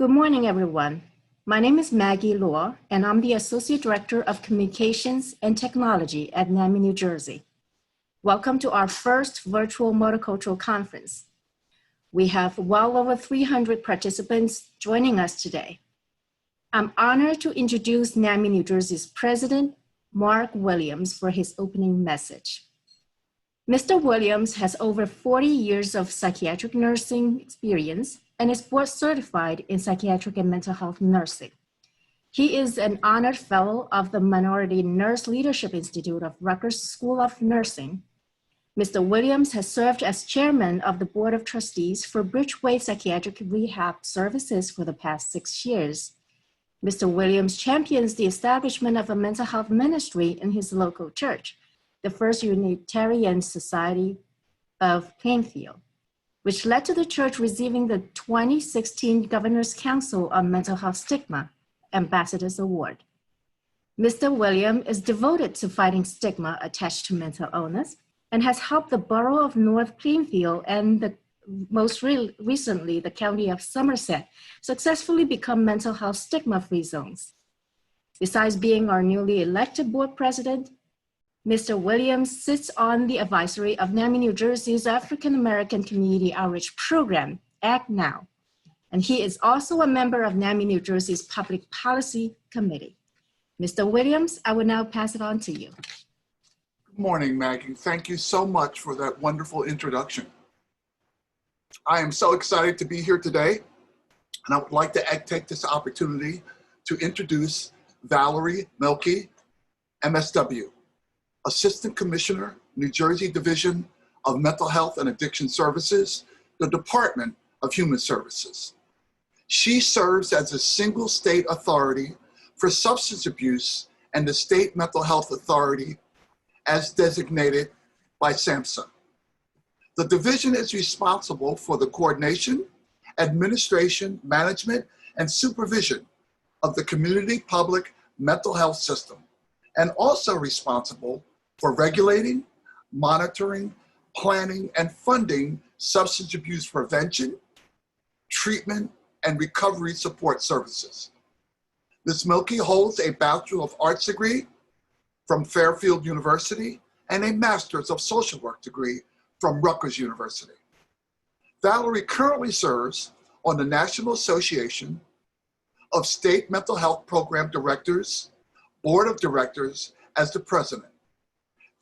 Good morning, everyone. My name is Maggie Law, and I'm the Associate Director of Communications and Technology at NAMI, New Jersey. Welcome to our first Virtual Multicultural Conference. We have well over 300 participants joining us today. I'm honored to introduce NAMI, New Jersey's President, Mark Williams, for his opening message. Mr. Williams has over 40 years of psychiatric nursing experience and is board certified in psychiatric and mental health nursing. He is an honored fellow of the Minority Nurse Leadership Institute of Rutgers School of Nursing. Mr. Williams has served as chairman of the Board of Trustees for Bridgeway Psychiatric Rehab Services for the past 6 years. Mr. Williams champions the establishment of a mental health ministry in his local church, the First Unitarian Society of Plainfield, which led to the church receiving the 2016 Governor's Council on Mental Health Stigma Ambassador's Award. Mr. Williams is devoted to fighting stigma attached to mental illness and has helped the borough of North Plainfield and most recently the county of Somerset successfully become mental health stigma-free zones. Besides being our newly elected board president, Mr. Williams sits on the advisory of NAMI, New Jersey's African American Community Outreach Program, Act Now, and he is also a member of NAMI, New Jersey's Public Policy Committee. Mr. Williams, I will now pass it on to you. Good morning, Maggie. Thank you so much for that wonderful introduction. I am so excited to be here today, and I would like to take this opportunity to introduce Valerie Mielke, MSW, Assistant Commissioner, New Jersey Division of Mental Health and Addiction Services, the Department of Human Services. She serves as a single state authority for substance abuse and the State Mental Health Authority as designated by SAMHSA. The division is responsible for the coordination, administration, management, and supervision of the community public mental health system, and also responsible for regulating, monitoring, planning, and funding substance abuse prevention, treatment, and recovery support services. Ms. Mielke holds a Bachelor of Arts degree from Fairfield University and a Master's of Social Work degree from Rutgers University. Valerie currently serves on the National Association of State Mental Health Program Directors, Board of Directors as the president.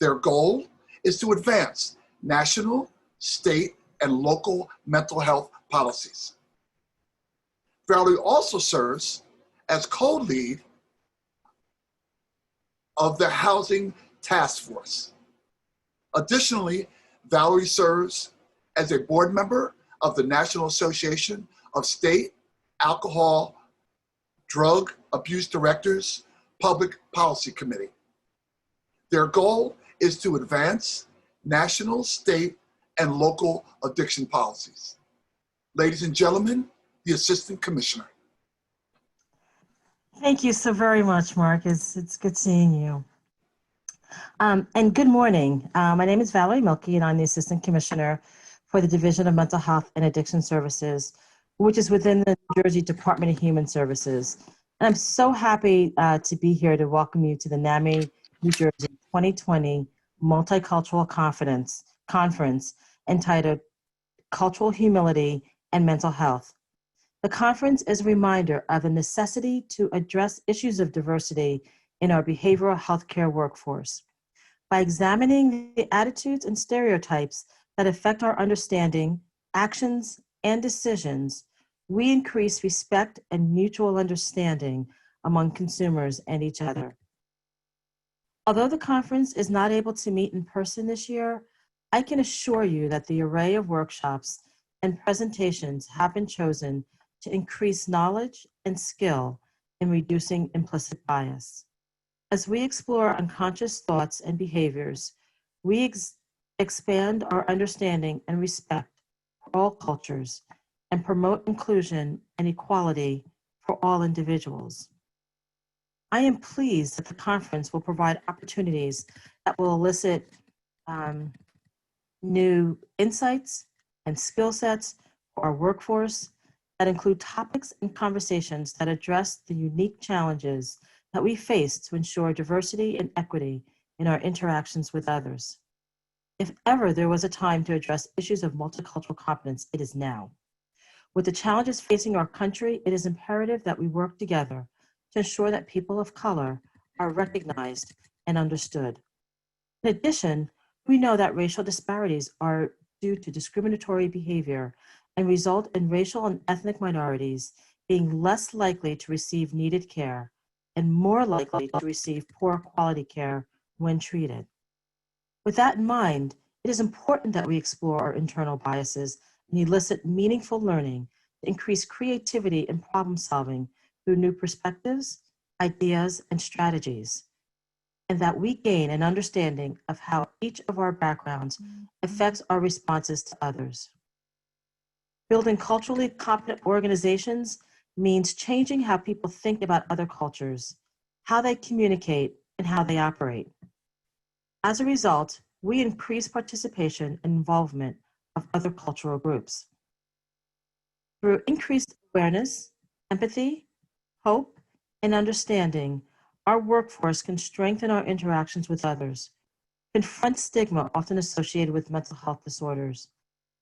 Their goal is to advance national, state, and local mental health policies. Valerie also serves as co-lead of the Housing Task Force. Additionally, Valerie serves as a board member of the National Association of State Alcohol, Drug Abuse Directors Public Policy Committee. Their goal is to advance national, state, and local addiction policies. Ladies and gentlemen, the Assistant Commissioner. Thank you so very much, Mark. It's good seeing you. And good morning. My name is Valerie Mielke, and I'm the Assistant Commissioner for the Division of Mental Health and Addiction Services, which is within the New Jersey Department of Human Services. And I'm so happy to be here to welcome you to the NAMI, New Jersey 2020 Multicultural Conference entitled Cultural Humility and Mental Health. The conference is a reminder of the necessity to address issues of diversity in our behavioral healthcare workforce. By examining the attitudes and stereotypes that affect our understanding, actions, and decisions, we increase respect and mutual understanding among consumers and each other. Although the conference is not able to meet in person this year, I can assure you that the array of workshops and presentations have been chosen to increase knowledge and skill in reducing implicit bias. As we explore unconscious thoughts and behaviors, we expand our understanding and respect for all cultures and promote inclusion and equality for all individuals. I am pleased that the conference will provide opportunities that will elicit new insights and skill sets for our workforce that include topics and conversations that address the unique challenges that we face to ensure diversity and equity in our interactions with others. If ever there was a time to address issues of multicultural competence, it is now. With the challenges facing our country, it is imperative that we work together to ensure that people of color are recognized and understood. In addition, we know that racial disparities are due to discriminatory behavior and result in racial and ethnic minorities being less likely to receive needed care and more likely to receive poor quality care when treated. With that in mind, it is important that we explore our internal biases and elicit meaningful learning to increase creativity and problem solving through new perspectives, ideas, and strategies, and that we gain an understanding of how each of our backgrounds affects our responses to others. Building culturally competent organizations means changing how people think about other cultures, how they communicate, and how they operate. As a result, we increase participation and involvement of other cultural groups. Through increased awareness, empathy, hope, and understanding, our workforce can strengthen our interactions with others, confront stigma often associated with mental health disorders,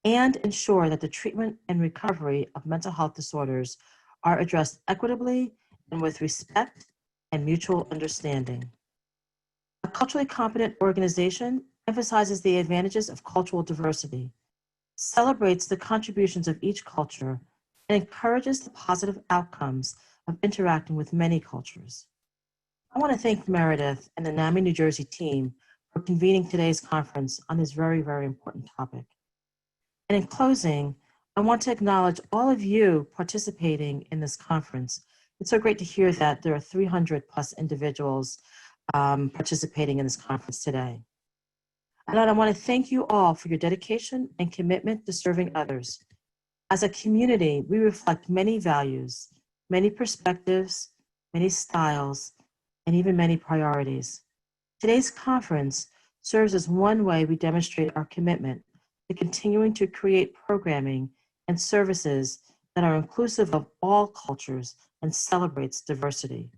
and ensure that the treatment and recovery of mental health disorders are addressed equitably and with respect and mutual understanding. A culturally competent organization emphasizes the advantages of cultural diversity, celebrates the contributions of each culture, and encourages the positive outcomes of interacting with many cultures. I want to thank Meredith and the NAMI New Jersey team for convening today's conference on this very, very important topic. And in closing, I want to acknowledge all of you participating in this conference. It's so great to hear that there are 300 plus individuals participating in this conference today. And I want to thank you all for your dedication and commitment to serving others. As a community, we reflect many values, many perspectives, many styles, and even many priorities. Today's conference serves as one way we demonstrate our commitment to continuing to create programming and services that are inclusive of all cultures and celebrates diversity.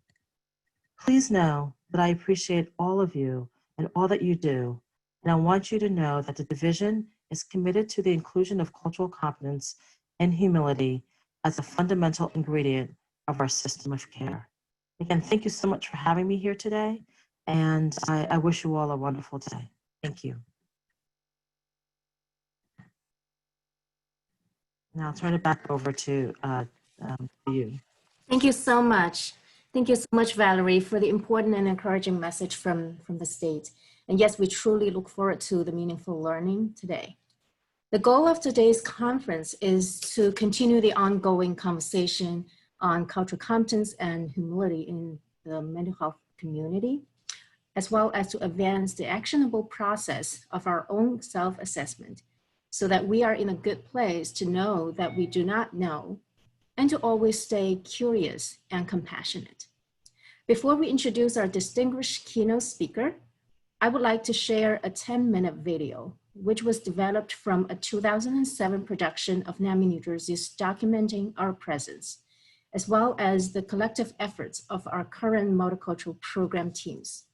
Please know that I appreciate all of you and all that you do, and I want you to know that the division is committed to the inclusion of cultural competence and humility as a fundamental ingredient of our system of care. Again, thank you so much for having me here today, and I wish you all a wonderful day. Thank you. Now I'll turn it back over to you. Thank you so much. Thank you so much, Valerie, for the important and encouraging message from the state. And yes, we truly look forward to the meaningful learning today. The goal of today's conference is to continue the ongoing conversation on cultural competence and humility in the mental health community, as well as to advance the actionable process of our own self-assessment so that we are in a good place to know that we do not know and to always stay curious and compassionate. Before we introduce our distinguished keynote speaker, I would like to share a 10-minute video, which was developed from a 2007 production of NAMI New Jersey's Documenting Our Presence, as well as the collective efforts of our current multicultural program teams.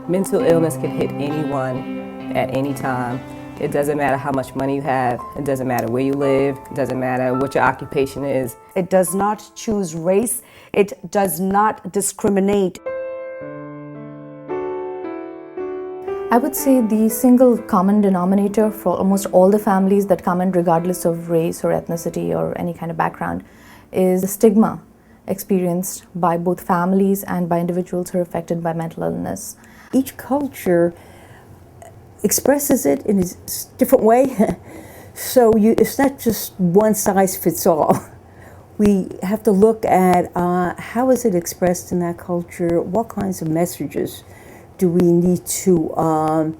Mental illness can hit anyone at any time. It doesn't matter how much money you have. It doesn't matter where you live. It doesn't matter what your occupation is. It does not choose race. It does not discriminate. I would say the single common denominator for almost all the families that come in, regardless of race or ethnicity or any kind of background, is the stigma experienced by both families and by individuals who are affected by mental illness. Each culture expresses it in a different way. So it's not just one size fits all. We have to look at how is it expressed in that culture, what kinds of messages do we need to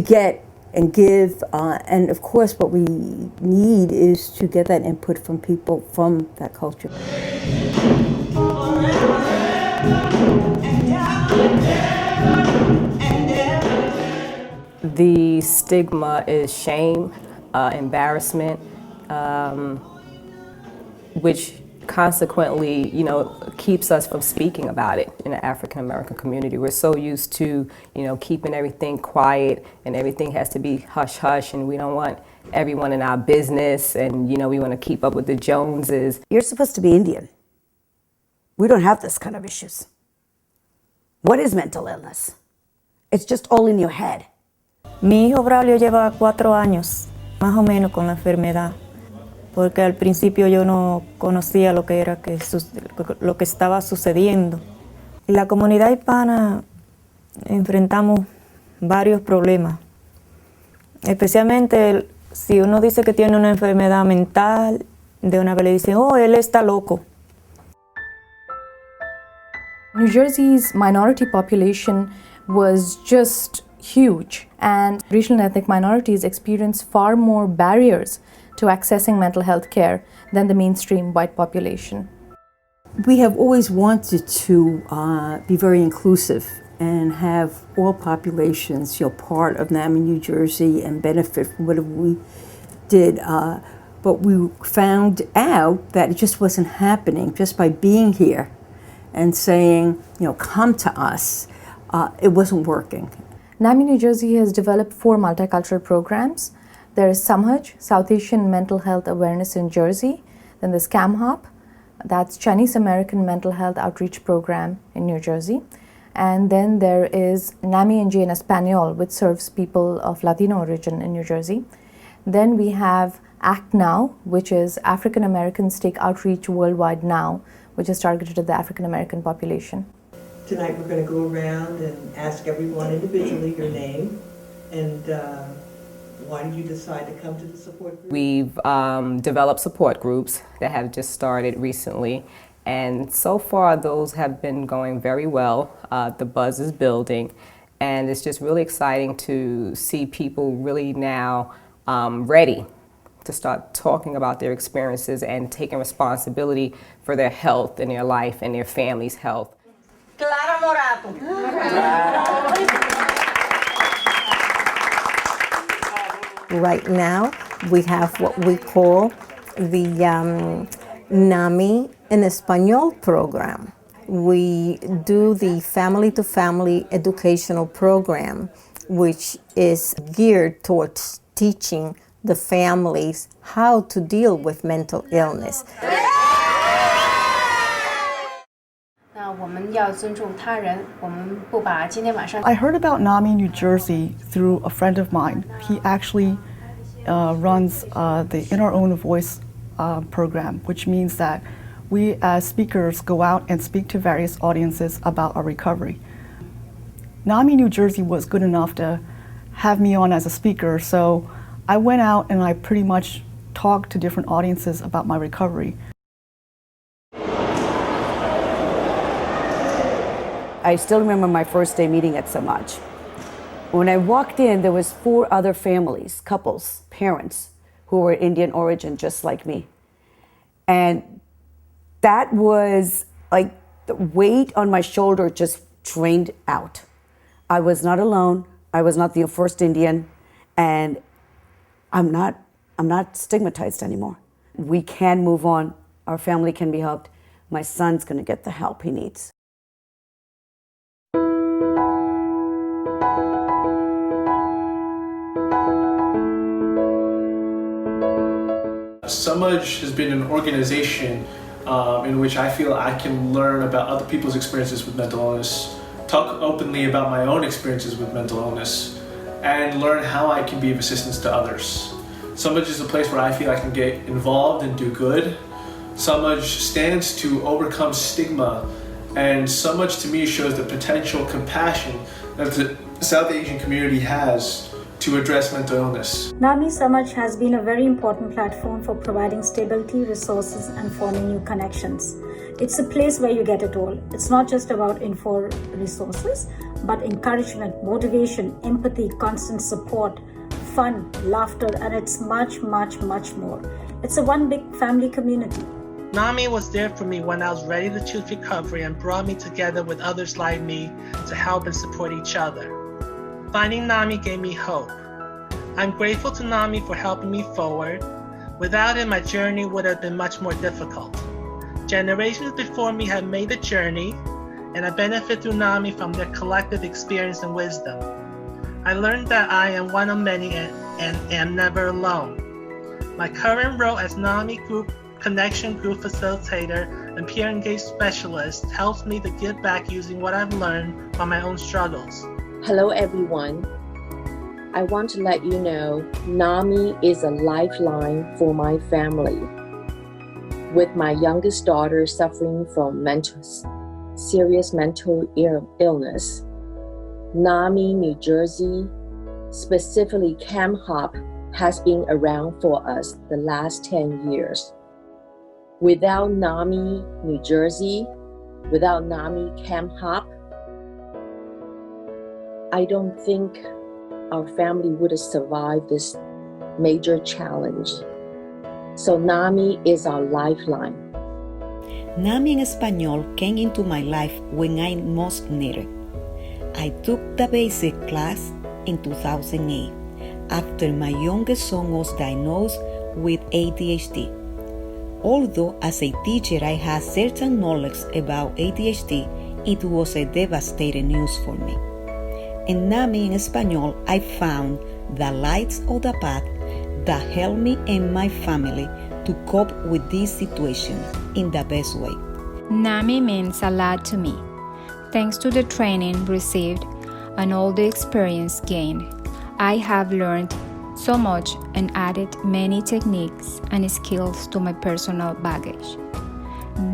get and give? And of course, what we need is to get that input from people from that culture. The stigma is shame, embarrassment, which consequently, keeps us from speaking about it in the African American community. We're so used to, keeping everything quiet and everything has to be hush hush, and we don't want everyone in our business, and we want to keep up with the Joneses. You're supposed to be Indian. We don't have this kind of issues. What is mental illness? It's just all in your head. Mi hijo Braulio lleva 4 años, más o menos, con la enfermedad, porque al principio yo no conocía lo que estaba sucediendo. En la comunidad hispana enfrentamos varios problemas, especialmente si uno dice que tiene una enfermedad mental, de una vez le dicen, oh, él está loco. New Jersey's minority population was just huge, and regional and ethnic minorities experience far more barriers to accessing mental health care than the mainstream white population. We have always wanted to be very inclusive and have all populations, part of NAMI, New Jersey, and benefit from whatever we did. But we found out that it just wasn't happening just by being here and saying, come to us. It wasn't working. NAMI New Jersey has developed 4 multicultural programs. There is Samhaj, South Asian Mental Health Awareness in Jersey. Then there's CAMHOP, that's Chinese American Mental Health Outreach Program in New Jersey. And then there is NAMI NJ en Español, which serves people of Latino origin in New Jersey. Then we have ACT NOW, which is African Americans Take Outreach Worldwide Now, which is targeted at the African American population. Tonight we're going to go around and ask everyone individually your name and why did you decide to come to the support group? We've developed support groups that have just started recently, and so far those have been going very well. The buzz is building, and it's just really exciting to see people really now ready to start talking about their experiences and taking responsibility for their health and their life and their family's health. Right now, we have what we call the NAMI en Español program. We do the family-to-family educational program, which is geared towards teaching the families how to deal with mental illness. I heard about NAMI New Jersey through a friend of mine. He actually runs the In Our Own Voice program, which means that we as speakers go out and speak to various audiences about our recovery. NAMI New Jersey was good enough to have me on as a speaker, so I went out and I pretty much talked to different audiences about my recovery. I still remember my first day meeting at Samaj. When I walked in, there was 4 other families, couples, parents, who were Indian origin, just like me. And that was like the weight on my shoulder just drained out. I was not alone. I was not the first Indian, and I'm not stigmatized anymore. We can move on. Our family can be helped. My son's going to get the help he needs. Samaj has been an organization in which I feel I can learn about other people's experiences with mental illness, talk openly about my own experiences with mental illness, and learn how I can be of assistance to others. Samaj is a place where I feel I can get involved and do good. Samaj stands to overcome stigma, and Samaj to me shows the potential compassion that the South Asian community has to address mental illness. NAMI Samaj has been a very important platform for providing stability, resources, and forming new connections. It's a place where you get it all. It's not just about info resources, but encouragement, motivation, empathy, constant support, fun, laughter, and it's much, much, much more. It's a one big family community. NAMI was there for me when I was ready to choose recovery and brought me together with others like me to help and support each other. Finding NAMI gave me hope. I'm grateful to NAMI for helping me forward. Without it, my journey would have been much more difficult. Generations before me have made the journey, and I benefit through NAMI from their collective experience and wisdom. I learned that I am one of many and am never alone. My current role as NAMI Group Connection Group Facilitator and Peer Engaged Specialist helps me to give back using what I've learned from my own struggles. Hello everyone. I want to let you know NAMI is a lifeline for my family. With my youngest daughter suffering from serious mental illness, NAMI New Jersey, specifically Camp Hop, has been around for us the last 10 years. Without NAMI New Jersey, without NAMI Camp Hop, I don't think our family would have survived this major challenge. So NAMI is our lifeline. NAMI en español came into my life when I most needed. I took the basic class in 2008 after my youngest son was diagnosed with ADHD. Although as a teacher I had certain knowledge about ADHD, it was a devastating news for me. In NAMI en español, I found the lights of the path that helped me and my family to cope with this situation in the best way. NAMI means a lot to me. Thanks to the training received and all the experience gained, I have learned so much and added many techniques and skills to my personal baggage.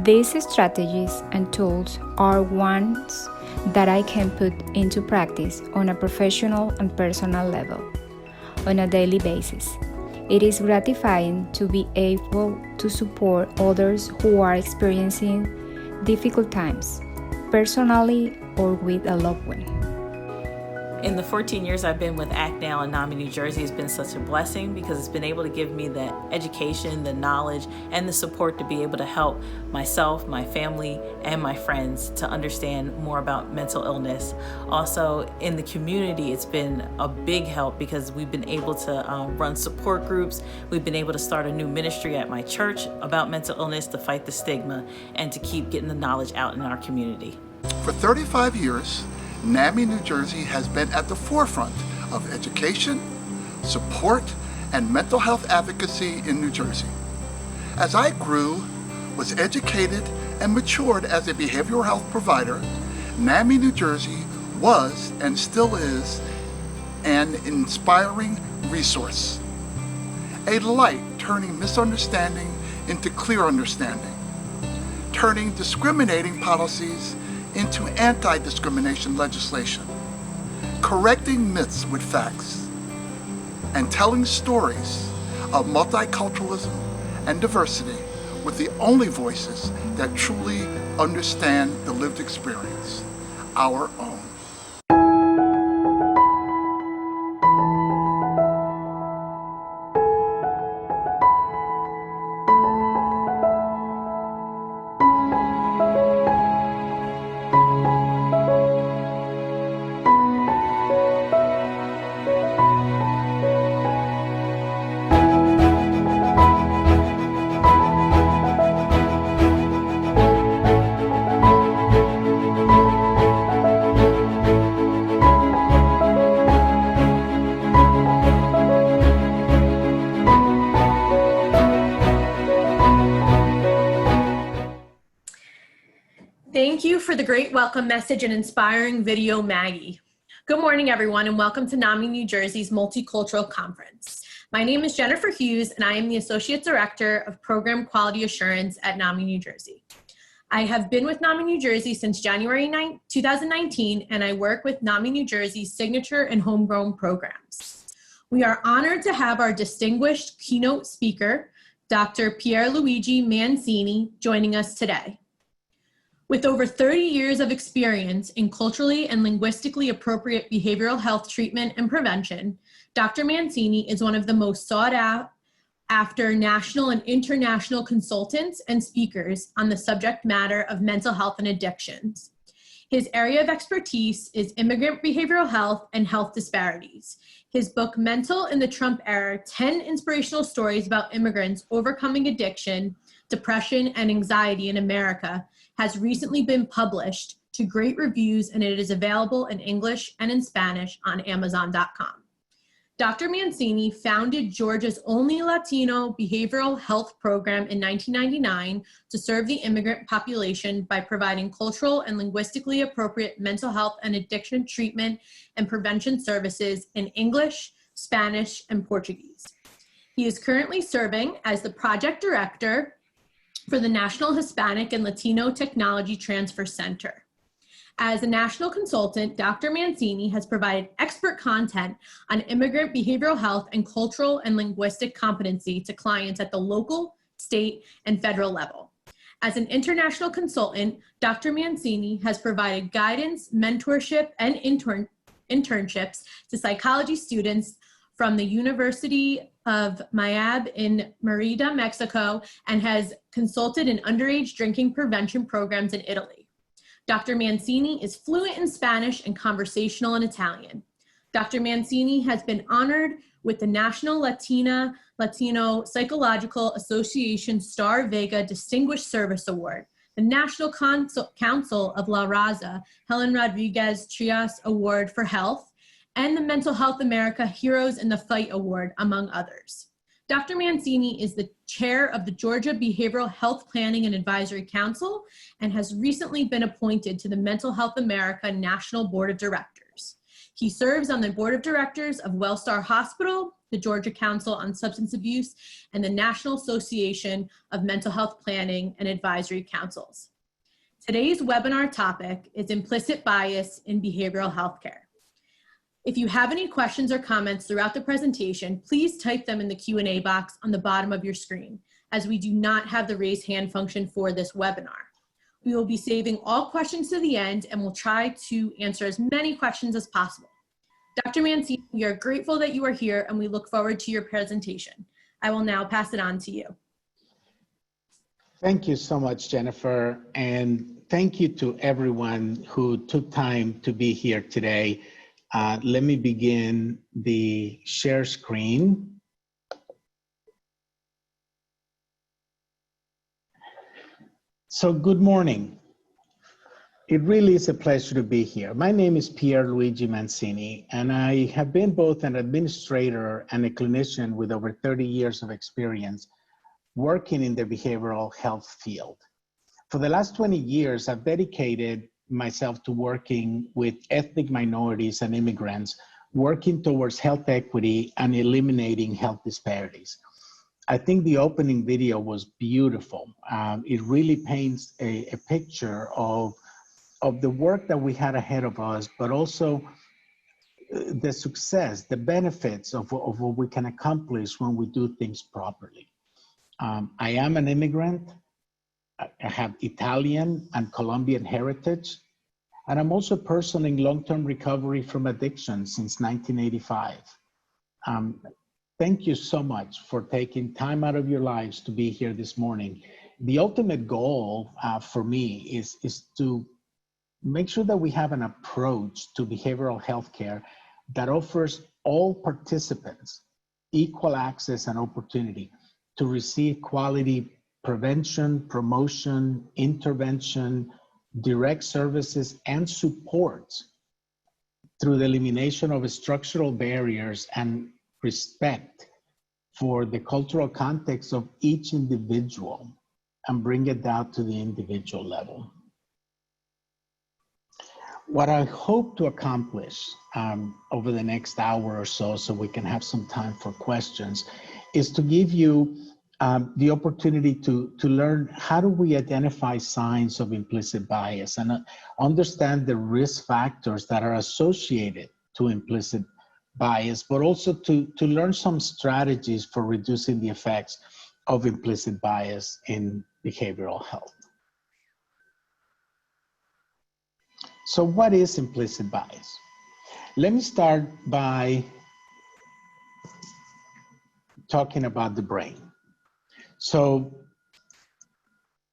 These strategies and tools are ones that I can put into practice on a professional and personal level on a daily basis. It is gratifying to be able to support others who are experiencing difficult times, personally or with a loved one. In the 14 years I've been with ACT NOW in NAMI New Jersey, it's been such a blessing because it's been able to give me the education, the knowledge, and the support to be able to help myself, my family, and my friends to understand more about mental illness. Also, in the community, it's been a big help because we've been able to run support groups. We've been able to start a new ministry at my church about mental illness to fight the stigma and to keep getting the knowledge out in our community. For 35 years, NAMI New Jersey has been at the forefront of education, support, and mental health advocacy in New Jersey. As I grew, was educated, and matured as a behavioral health provider, NAMI New Jersey was and still is an inspiring resource. A light turning misunderstanding into clear understanding, turning discriminating policies into anti-discrimination legislation, correcting myths with facts, and telling stories of multiculturalism and diversity with the only voices that truly understand the lived experience, our own. Thank you for the great welcome message and inspiring video, Maggie. Good morning, everyone, and welcome to NAMI New Jersey's Multicultural Conference. My name is Jennifer Hughes, and I am the Associate Director of Program Quality Assurance at NAMI New Jersey. I have been with NAMI New Jersey since January 2019, and I work with NAMI New Jersey's signature and homegrown programs. We are honored to have our distinguished keynote speaker, Dr. Pierluigi Mancini, joining us today. With over 30 years of experience in culturally and linguistically appropriate behavioral health treatment and prevention, Dr. Mancini is one of the most sought after national and international consultants and speakers on the subject matter of mental health and addictions. His area of expertise is immigrant behavioral health and health disparities. His book, Mental in the Trump Era, 10 Inspirational Stories About Immigrants Overcoming Addiction, Depression, and Anxiety in America, has recently been published to great reviews, and it is available in English and in Spanish on Amazon.com. Dr. Mancini founded Georgia's only Latino behavioral health program in 1999 to serve the immigrant population by providing cultural and linguistically appropriate mental health and addiction treatment and prevention services in English, Spanish, and Portuguese. He is currently serving as the project director for the National Hispanic and Latino Technology Transfer Center. As a national consultant, Dr. Mancini has provided expert content on immigrant behavioral health and cultural and linguistic competency to clients at the local, state, and federal level. As an international consultant, Dr. Mancini has provided guidance, mentorship, and internships to psychology students from the University of Mayab in Merida, Mexico, and has consulted in underage drinking prevention programs in Italy. Dr. Mancini is fluent in Spanish and conversational in Italian. Dr. Mancini has been honored with the National Latino Psychological Association Star Vega Distinguished Service Award, the National Council of La Raza Helen Rodriguez Trias Award for Health, and the Mental Health America Heroes in the Fight Award, among others. Dr. Mancini is the chair of the Georgia Behavioral Health Planning and Advisory Council and has recently been appointed to the Mental Health America National Board of Directors. He serves on the board of directors of Wellstar Hospital, the Georgia Council on Substance Abuse, and the National Association of Mental Health Planning and Advisory Councils. Today's webinar topic is implicit bias in behavioral healthcare. If you have any questions or comments throughout the presentation, please type them in the Q&A box on the bottom of your screen, as we do not have the raise hand function for this webinar. We will be saving all questions to the end and will try to answer as many questions as possible. Dr. Mancini, we are grateful that you are here and we look forward to your presentation. I will now pass it on to you. Thank you so much, Jennifer, and thank you to everyone who took time to be here today. Let me begin the share screen. So good morning. It really is a pleasure to be here. My name is Pierluigi Mancini, and I have been both an administrator and a clinician with over 30 years of experience working in the behavioral health field. For the last 20 years, I've dedicated myself to working with ethnic minorities and immigrants, working towards health equity and eliminating health disparities. I think the opening video was beautiful. It really paints a picture of the work that we had ahead of us, but also the success, the benefits of what we can accomplish when we do things properly. I am an immigrant. I have Italian and Colombian heritage, and I'm also a person in long-term recovery from addiction since 1985. Thank you so much for taking time out of your lives to be here this morning. The ultimate goal for me is to make sure that we have an approach to behavioral health care that offers all participants equal access and opportunity to receive quality prevention, promotion, intervention, direct services, and supports through the elimination of structural barriers and respect for the cultural context of each individual, and bring it down to the individual level. What I hope to accomplish over the next hour or so we can have some time for questions, is to give you the opportunity to learn how do we identify signs of implicit bias and understand the risk factors that are associated to implicit bias, but also to learn some strategies for reducing the effects of implicit bias in behavioral health. So what is implicit bias? Let me start by talking about the brain. So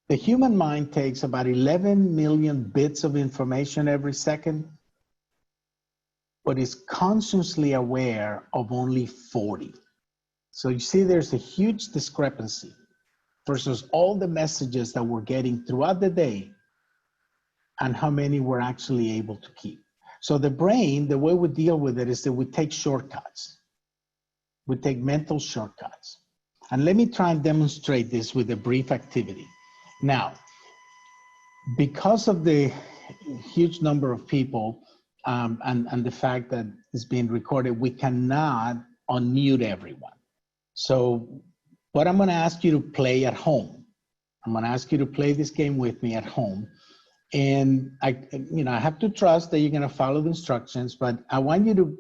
the human mind takes about 11 million bits of information every second, but is consciously aware of only 40. So you see there's a huge discrepancy versus all the messages that we're getting throughout the day and how many we're actually able to keep. So the brain, the way we deal with it is that we take shortcuts. We take mental shortcuts. And let me try and demonstrate this with a brief activity. Now, because of the huge number of people and the fact that it's being recorded, we cannot unmute everyone. So what I'm gonna ask you to play at home, I'm gonna ask you to play this game with me at home. And I have to trust that you're gonna follow the instructions, but I want you to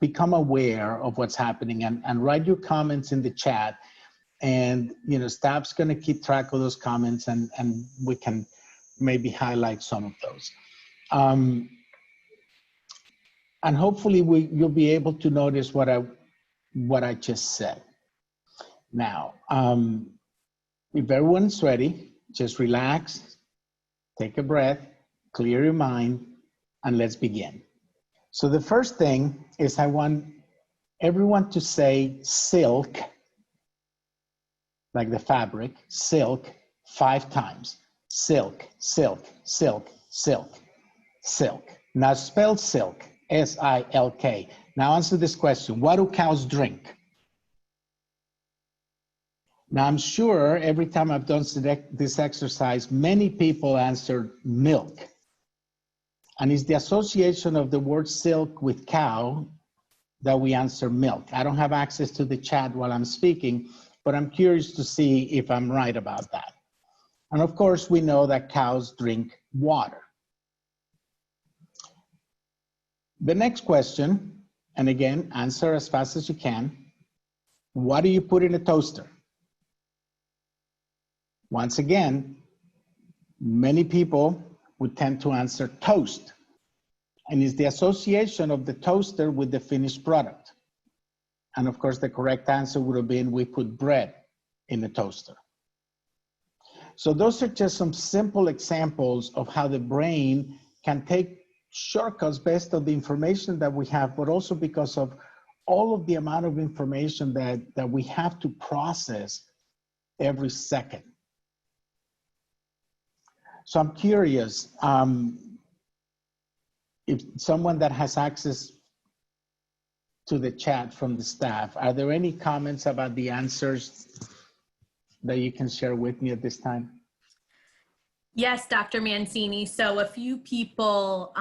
become aware of what's happening and write your comments in the chat. And staff's gonna keep track of those comments and we can maybe highlight some of those. And hopefully you'll be able to notice what I just said. Now, if everyone's ready, just relax, take a breath, clear your mind, and let's begin. So the first thing is I want everyone to say silk, like the fabric, silk, 5 times. Silk, silk, silk, silk, silk. Now spell silk, S-I-L-K. Now answer this question. What do cows drink? Now I'm sure every time I've done this exercise, many people answered milk. And it's the association of the word silk with cow that we answer milk. I don't have access to the chat while I'm speaking, but I'm curious to see if I'm right about that. And of course, we know that cows drink water. The next question, and again, answer as fast as you can. What do you put in a toaster? Once again, many people would tend to answer toast. And it's the association of the toaster with the finished product. And of course, the correct answer would have been we put bread in the toaster. So those are just some simple examples of how the brain can take shortcuts based on the information that we have, but also because of all of the amount of information that we have to process every second. So I'm curious, if someone that has access to the chat from the staff, are there any comments about the answers that you can share with me at this time? Yes, Dr. Mancini. So a few people,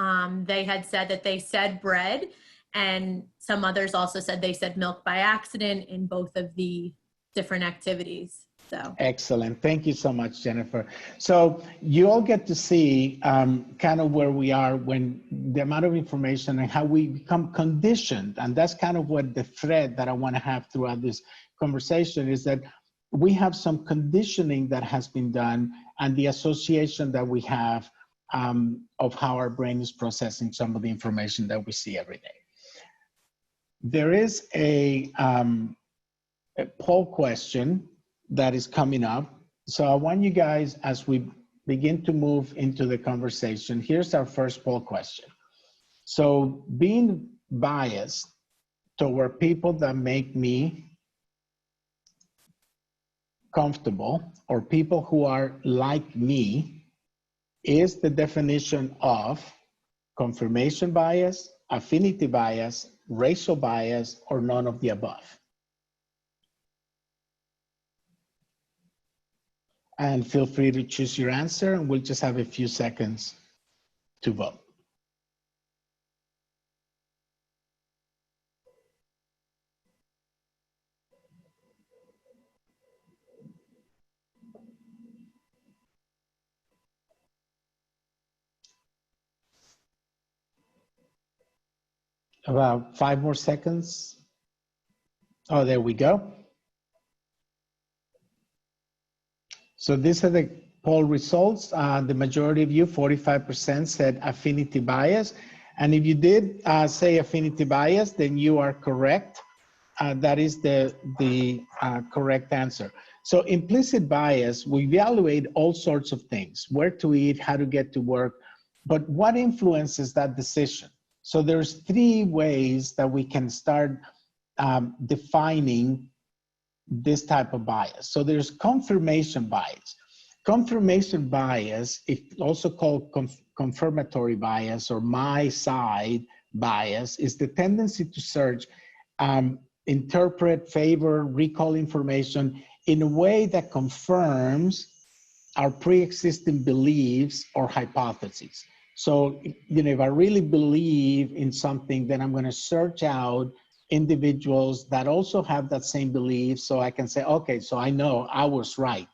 they had said that they said bread, and some others also said they said milk by accident in both of the different activities. So excellent. Thank you so much, Jennifer. So you all get to see kind of where we are when the amount of information and how we become conditioned. And that's kind of what the thread that I want to have throughout this conversation is that we have some conditioning that has been done and the association that we have of how our brain is processing some of the information that we see every day. There is a poll question that is coming up. So I want you guys, as we begin to move into the conversation, here's our first poll question. So being biased toward people that make me comfortable or people who are like me is the definition of confirmation bias, affinity bias, racial bias, or none of the above. And feel free to choose your answer, and we'll just have a few seconds to vote. About 5 more seconds. Oh, there we go. So these are the poll results, the majority of you, 45%, said affinity bias. And if you did say affinity bias, then you are correct. That is the correct answer. So implicit bias, we evaluate all sorts of things, where to eat, how to get to work, but what influences that decision? So there's 3 ways that we can start defining this type of bias. So there's confirmation bias. Confirmation bias, also called confirmatory bias or my side bias, is the tendency to search, interpret, favor, recall information in a way that confirms our pre-existing beliefs or hypotheses. So, if I really believe in something, then I'm going to search out individuals that also have that same belief, so I can say, okay, so I know I was right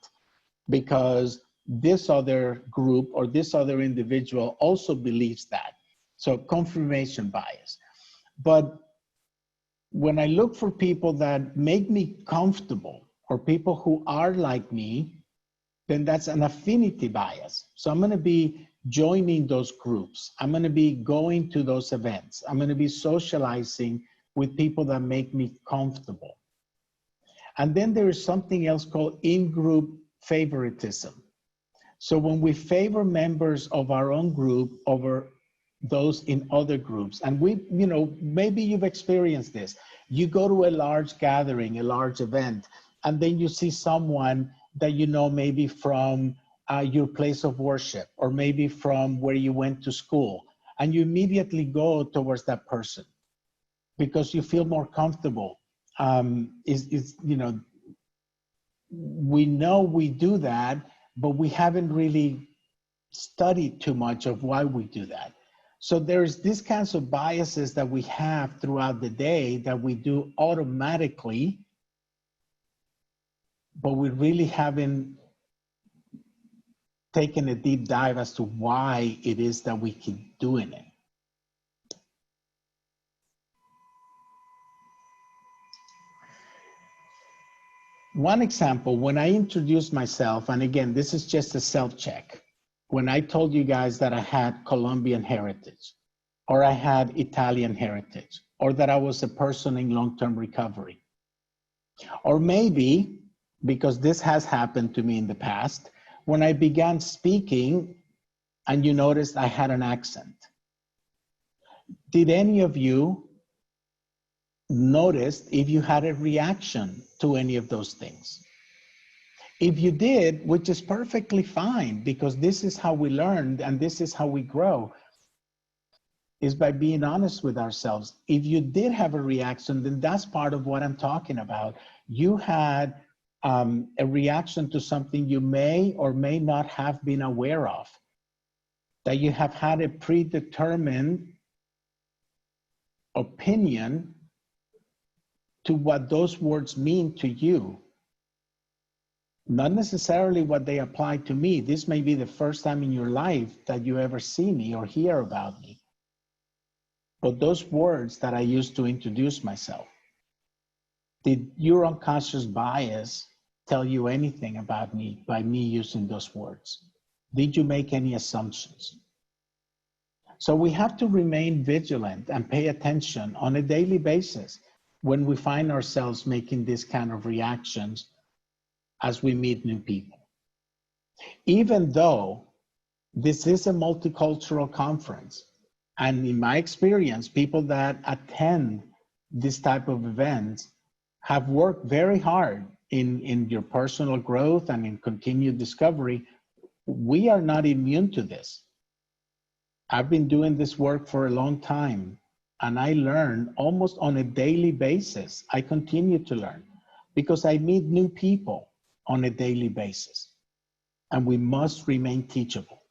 because this other group or this other individual also believes that. So confirmation bias. But when I look for people that make me comfortable or people who are like me, then that's an affinity bias. So I'm going to be joining those groups. I'm going to be going to those events. I'm going to be socializing with people that make me comfortable. And then there is something else called in-group favoritism. So when we favor members of our own group over those in other groups, and maybe you've experienced this. You go to a large gathering, a large event, and then you see someone that you know maybe from your place of worship or maybe from where you went to school, and you immediately go towards that person because you feel more comfortable. We know we do that, but we haven't really studied too much of why we do that. So there's these kinds of biases that we have throughout the day that we do automatically, but we really haven't taken a deep dive as to why it is that we keep doing it. One example, when I introduced myself, and again, this is just a self-check, when I told you guys that I had Colombian heritage, or I had Italian heritage, or that I was a person in long-term recovery, or maybe, because this has happened to me in the past, when I began speaking and you noticed I had an accent. Did any of you notice if you had a reaction to any of those things? If you did, which is perfectly fine, because this is how we learn and this is how we grow, is by being honest with ourselves. If you did have a reaction, then that's part of what I'm talking about. You had a reaction to something you may or may not have been aware of, that you have had a predetermined opinion to what those words mean to you. Not necessarily what they apply to me. This may be the first time in your life that you ever see me or hear about me. But those words that I used to introduce myself, did your unconscious bias tell you anything about me by me using those words? Did you make any assumptions? So we have to remain vigilant and pay attention on a daily basis when we find ourselves making this kind of reactions as we meet new people. Even though this is a multicultural conference, and in my experience, people that attend this type of events have worked very hard in your personal growth and in continued discovery, we are not immune to this. I've been doing this work for a long time, and I learn almost on a daily basis. I continue to learn because I meet new people on a daily basis, and we must remain teachable.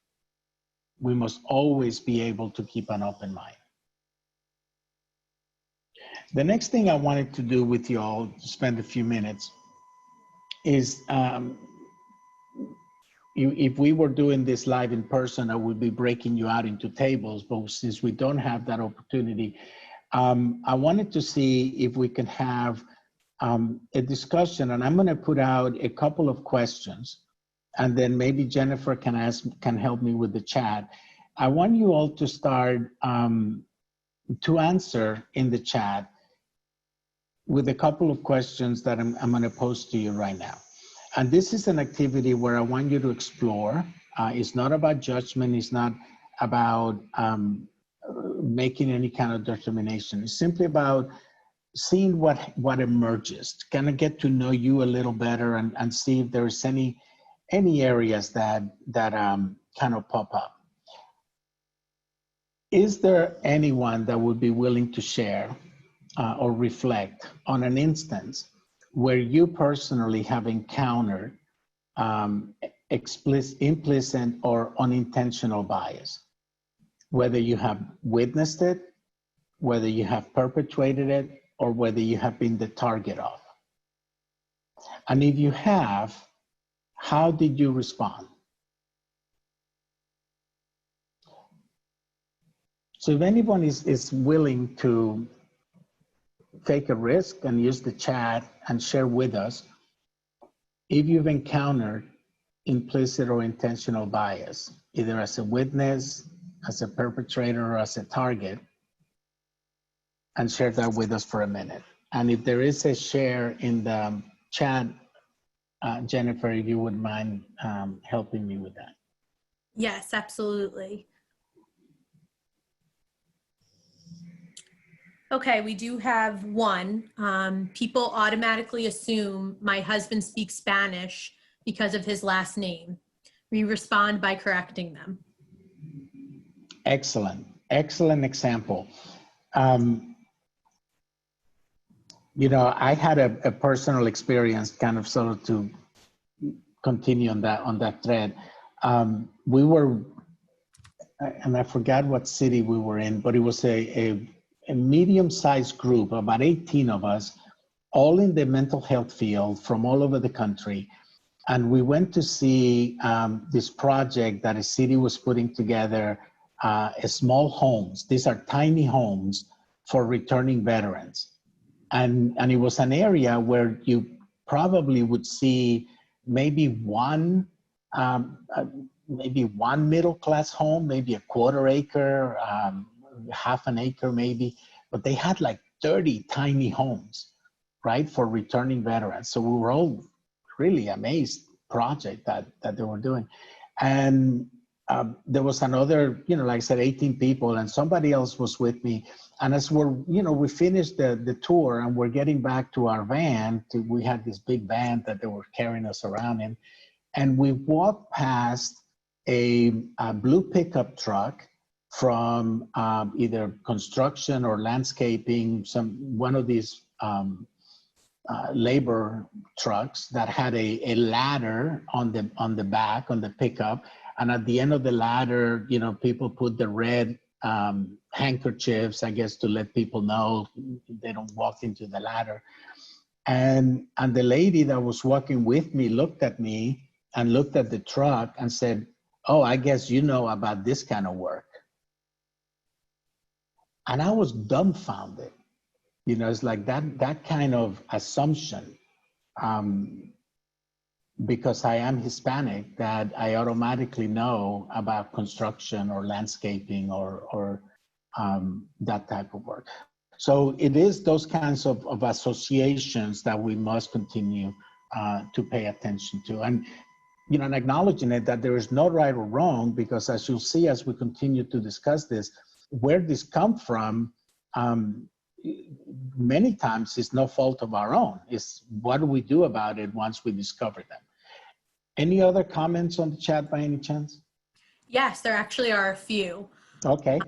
We must always be able to keep an open mind. The next thing I wanted to do with you all, spend a few minutes, is if we were doing this live in person, I would be breaking you out into tables, but since we don't have that opportunity, I wanted to see if we can have a discussion, and I'm going to put out a couple of questions and then maybe Jennifer can help me with the chat. I want you all to start to answer in the chat with a couple of questions that I'm going to pose to you right now. And this is an activity where I want you to explore. It's not about judgment. It's not about making any kind of determination. It's simply about seeing what emerges, to kind of get to know you a little better and see if there's any areas that kind of pop up. Is there anyone that would be willing to share or reflect on an instance where you personally have encountered implicit or unintentional bias? Whether you have witnessed it, whether you have perpetrated it, or whether you have been the target of. And if you have, how did you respond? So if anyone is willing to take a risk and use the chat and share with us if you've encountered implicit or intentional bias, either as a witness, as a perpetrator, or as a target, and share that with us for a minute. And if there is a share in the chat, Jennifer, if you would mind helping me with that. Yes, absolutely. Okay, we do have one. People automatically assume my husband speaks Spanish because of his last name. We respond by correcting them. Excellent, excellent example. You know, I had a personal experience, kind of sort of to continue on that thread. We were, and I forgot what city we were in, but it was a medium-sized group, about 18 of us, all in the mental health field from all over the country. And we went to see this project that a city was putting together, small homes. These are tiny homes for returning veterans. And it was an area where you probably would see maybe one middle-class home, maybe a quarter acre, half an acre maybe, but they had like 30 tiny homes, right, for returning veterans. So we were all really amazed project that they were doing. And there was another, you know, like I said, 18 people, and somebody else was with me. And as we're, you know, we finished the tour and we're getting back to our van, we had this big van that they were carrying us around in, and we walked past a blue pickup truck from either construction or landscaping, one of these labor trucks that had a ladder on the back, on the pickup. And at the end of the ladder, you know, people put the red handkerchiefs, I guess, to let people know they don't walk into the ladder. And the lady that was walking with me looked at me and looked at the truck and said, "Oh, I guess you know about this kind of work." And I was dumbfounded. You know, it's like that kind of assumption, because I am Hispanic, that I automatically know about construction or landscaping or that type of work. So it is those kinds of associations that we must continue to pay attention to. And, you know, and acknowledging it that there is no right or wrong, because as you'll see, as we continue to discuss this, where this comes from, many times it's no fault of our own. It's what do we do about it once we discover them. Any other comments on the chat by any chance? Yes, there actually are a few. Okay.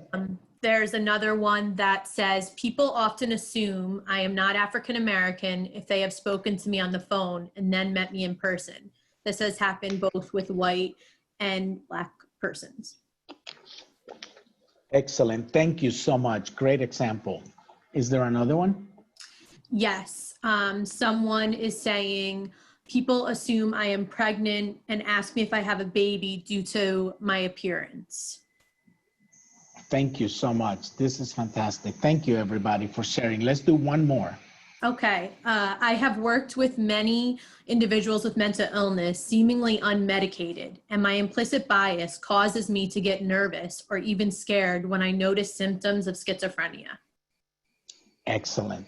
There's another one that says, people often assume I am not African American if they have spoken to me on the phone and then met me in person. This has happened both with white and Black persons. Excellent. Thank you so much. Great example. Is there another one? Yes. Someone is saying, people assume I am pregnant and ask me if I have a baby due to my appearance. Thank you so much. This is fantastic. Thank you, everybody, for sharing. Let's do one more. Okay. I have worked with many individuals with mental illness, seemingly unmedicated, and my implicit bias causes me to get nervous or even scared when I notice symptoms of schizophrenia. Excellent.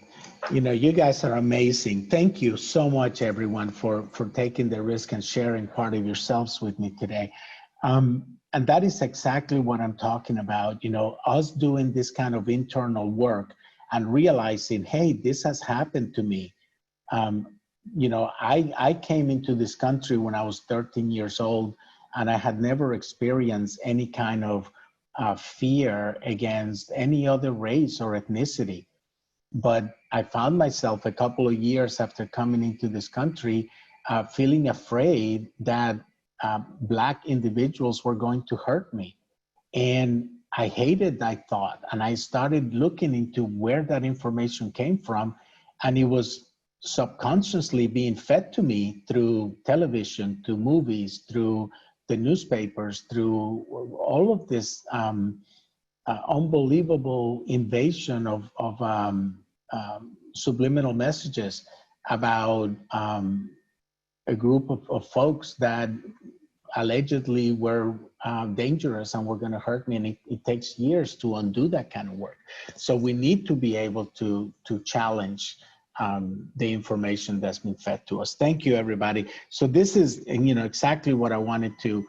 You know, you guys are amazing. Thank you so much, everyone, for taking the risk and sharing part of yourselves with me today. And that is exactly what I'm talking about, you know, us doing this kind of internal work and realizing, hey, this has happened to me. You know, I came into this country when I was 13 years old, and I had never experienced any kind of fear against any other race or ethnicity. But I found myself a couple of years after coming into this country feeling afraid that Black individuals were going to hurt me. And I hated that thought. And I started looking into where that information came from. And it was subconsciously being fed to me through television, through movies, through the newspapers, through all of this unbelievable invasion of subliminal messages about a group of folks that allegedly were dangerous and were going to hurt me, and it takes years to undo that kind of work. So we need to be able to challenge the information that's been fed to us. Thank you, everybody. So this is, you know, exactly what I wanted to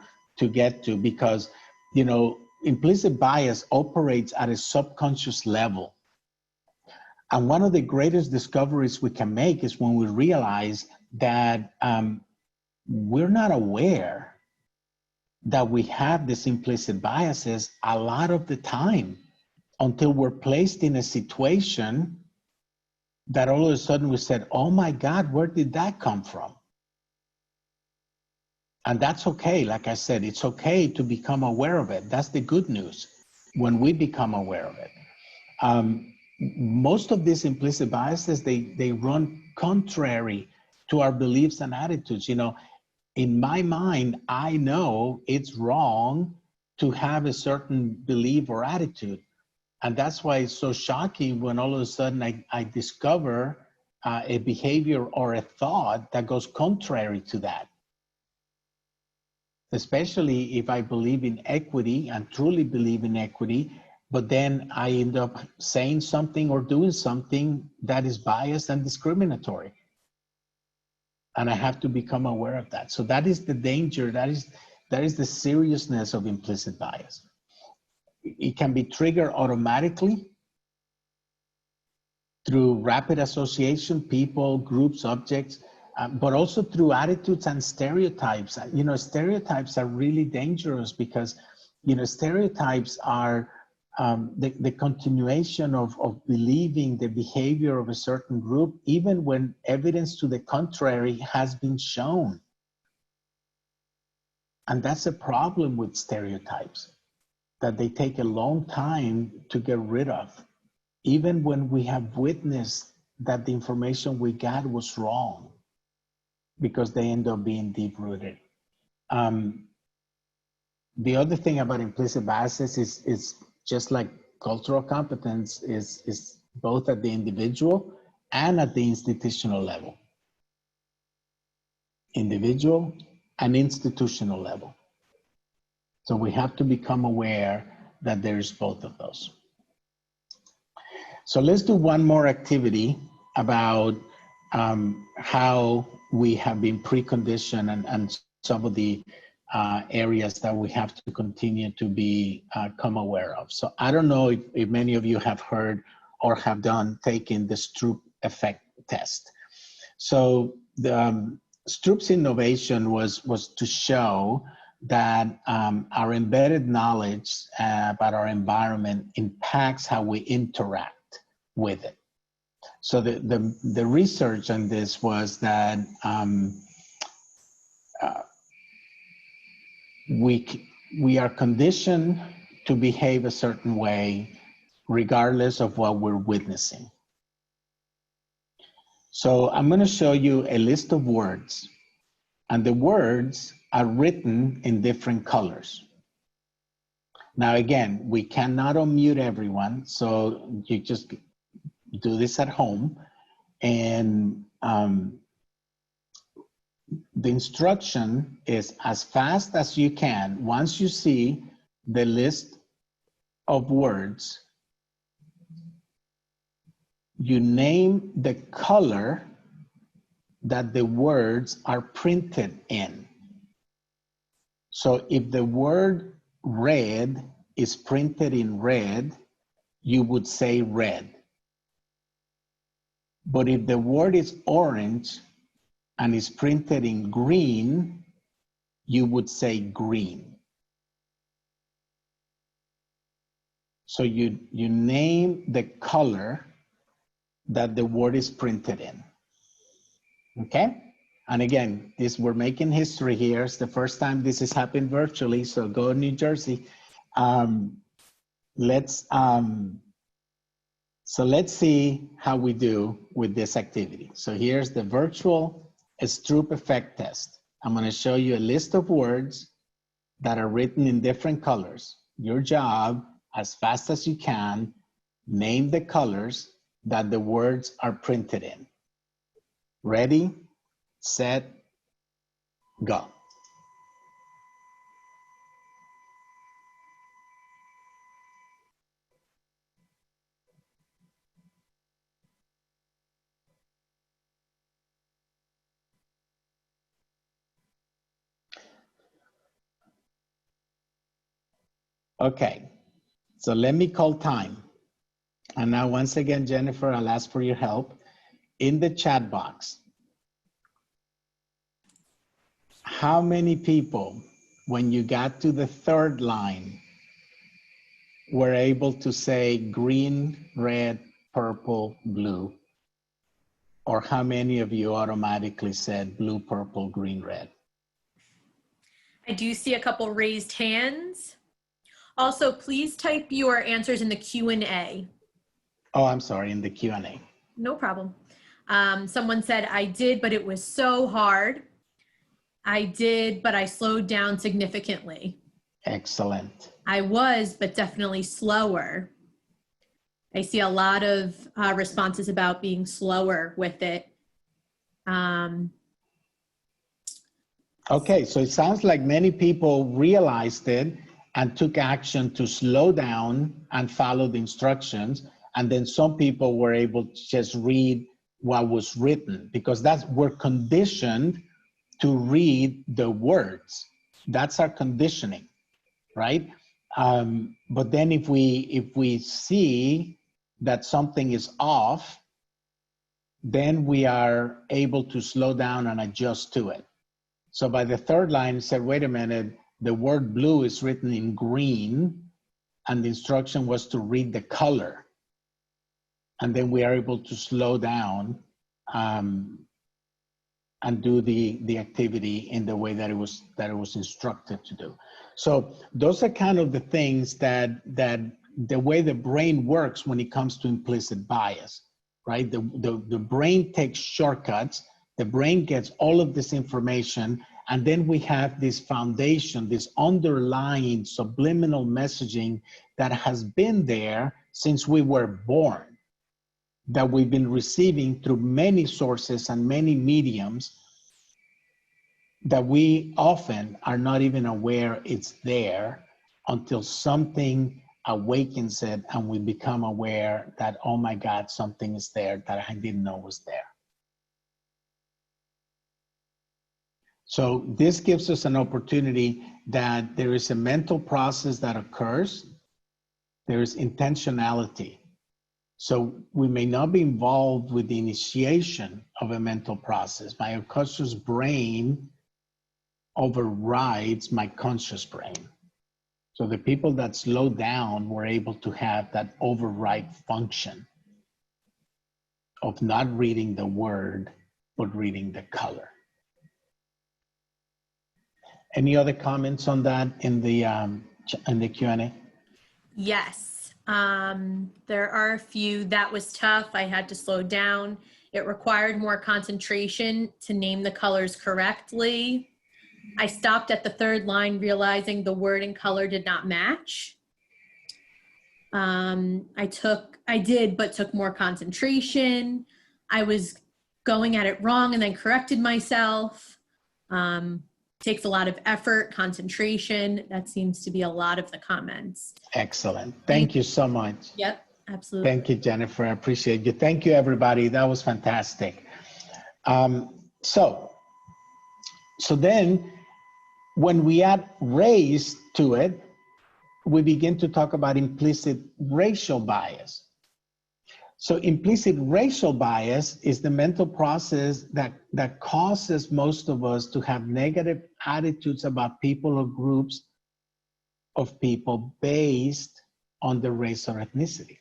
get to, because, you know, implicit bias operates at a subconscious level. And one of the greatest discoveries we can make is when we realize that we're not aware that we have these implicit biases a lot of the time until we're placed in a situation that all of a sudden we said, oh my God, where did that come from? And that's okay. Like I said, it's okay to become aware of it. That's the good news when we become aware of it. Most of these implicit biases, they run contrary to our beliefs and attitudes. You know, in my mind, I know it's wrong to have a certain belief or attitude. And that's why it's so shocking when all of a sudden I discover a behavior or a thought that goes contrary to that. Especially if I believe in equity and truly believe in equity, but then I end up saying something or doing something that is biased and discriminatory. And I have to become aware of that. So that is the danger, that is the seriousness of implicit bias. It can be triggered automatically through rapid association, people, groups, objects, but also through attitudes and stereotypes. You know, stereotypes are really dangerous because, you know, stereotypes are the continuation of believing the behavior of a certain group, even when evidence to the contrary has been shown. And that's a problem with stereotypes, that they take a long time to get rid of, even when we have witnessed that the information we got was wrong, because they end up being deep-rooted. The other thing about implicit biases is just like cultural competence is both at the individual and at the institutional level. Individual and institutional level. So we have to become aware that there's both of those. So let's do one more activity about how we have been preconditioned and some of the areas that we have to continue to become aware of. So I don't know if many of you have heard or have taken the Stroop effect test. So the Stroop's innovation was to show that our embedded knowledge about our environment impacts how we interact with it. So the research on this was that we are conditioned to behave a certain way regardless of what we're witnessing. So I'm going to show you a list of words, and the words are written in different colors. Now again, we cannot unmute everyone, so you just do this at home. And the instruction is as fast as you can. Once you see the list of words, you name the color that the words are printed in. So if the word red is printed in red, you would say red. But if the word is orange and is printed in green, you would say green. So you name the color that the word is printed in. Okay? And again, we're making history here. It's the first time this has happened virtually, so go New Jersey. Let's see how we do with this activity. So here's the virtual Stroop effect test. I'm going to show you a list of words that are written in different colors. Your job, as fast as you can, name the colors that the words are printed in. Ready, set, go. Okay, so let me call time. And now once again, Jennifer, I'll ask for your help. In the chat box, how many people, when you got to the third line, were able to say green, red, purple, blue? Or how many of you automatically said blue, purple, green, red? I do see a couple raised hands. Also, please type your answers in the Q&A. Oh, I'm sorry, in the Q&A. No problem. Someone said, I did, but it was so hard. I did, but I slowed down significantly. Excellent. I was, but definitely slower. I see a lot of responses about being slower with it. Okay, so it sounds like many people realized it and took action to slow down and follow the instructions. And then some people were able to just read what was written, because we're conditioned to read the words. That's our conditioning, right? But then if we see that something is off, then we are able to slow down and adjust to it. So by the third line, it said, wait a minute, the word blue is written in green, and the instruction was to read the color. And then we are able to slow down and do the activity in the way that it was instructed to do. So those are kind of the things that the way the brain works when it comes to implicit bias, right? The brain takes shortcuts. The brain gets all of this information, and then we have this foundation, this underlying subliminal messaging that has been there since we were born, that we've been receiving through many sources and many mediums, that we often are not even aware it's there until something awakens it and we become aware that, oh my God, something is there that I didn't know was there. So this gives us an opportunity that there is a mental process that occurs. There is intentionality. So we may not be involved with the initiation of a mental process. My unconscious brain overrides my conscious brain. So the people that slow down were able to have that override function of not reading the word, but reading the color. Any other comments on that in the Q&A? Yes, there are a few. That was tough. I had to slow down. It required more concentration to name the colors correctly. I stopped at the third line, realizing the word and color did not match. I did, but took more concentration. I was going at it wrong and then corrected myself. Takes a lot of effort, concentration. That seems to be a lot of the comments. Excellent. Thank you so much. Yep, absolutely. Thank you, Jennifer. I appreciate you. Thank you, everybody. That was fantastic. So then when we add race to it, we begin to talk about implicit racial bias. So implicit racial bias is the mental process that causes most of us to have negative attitudes about people or groups of people based on their race or ethnicity.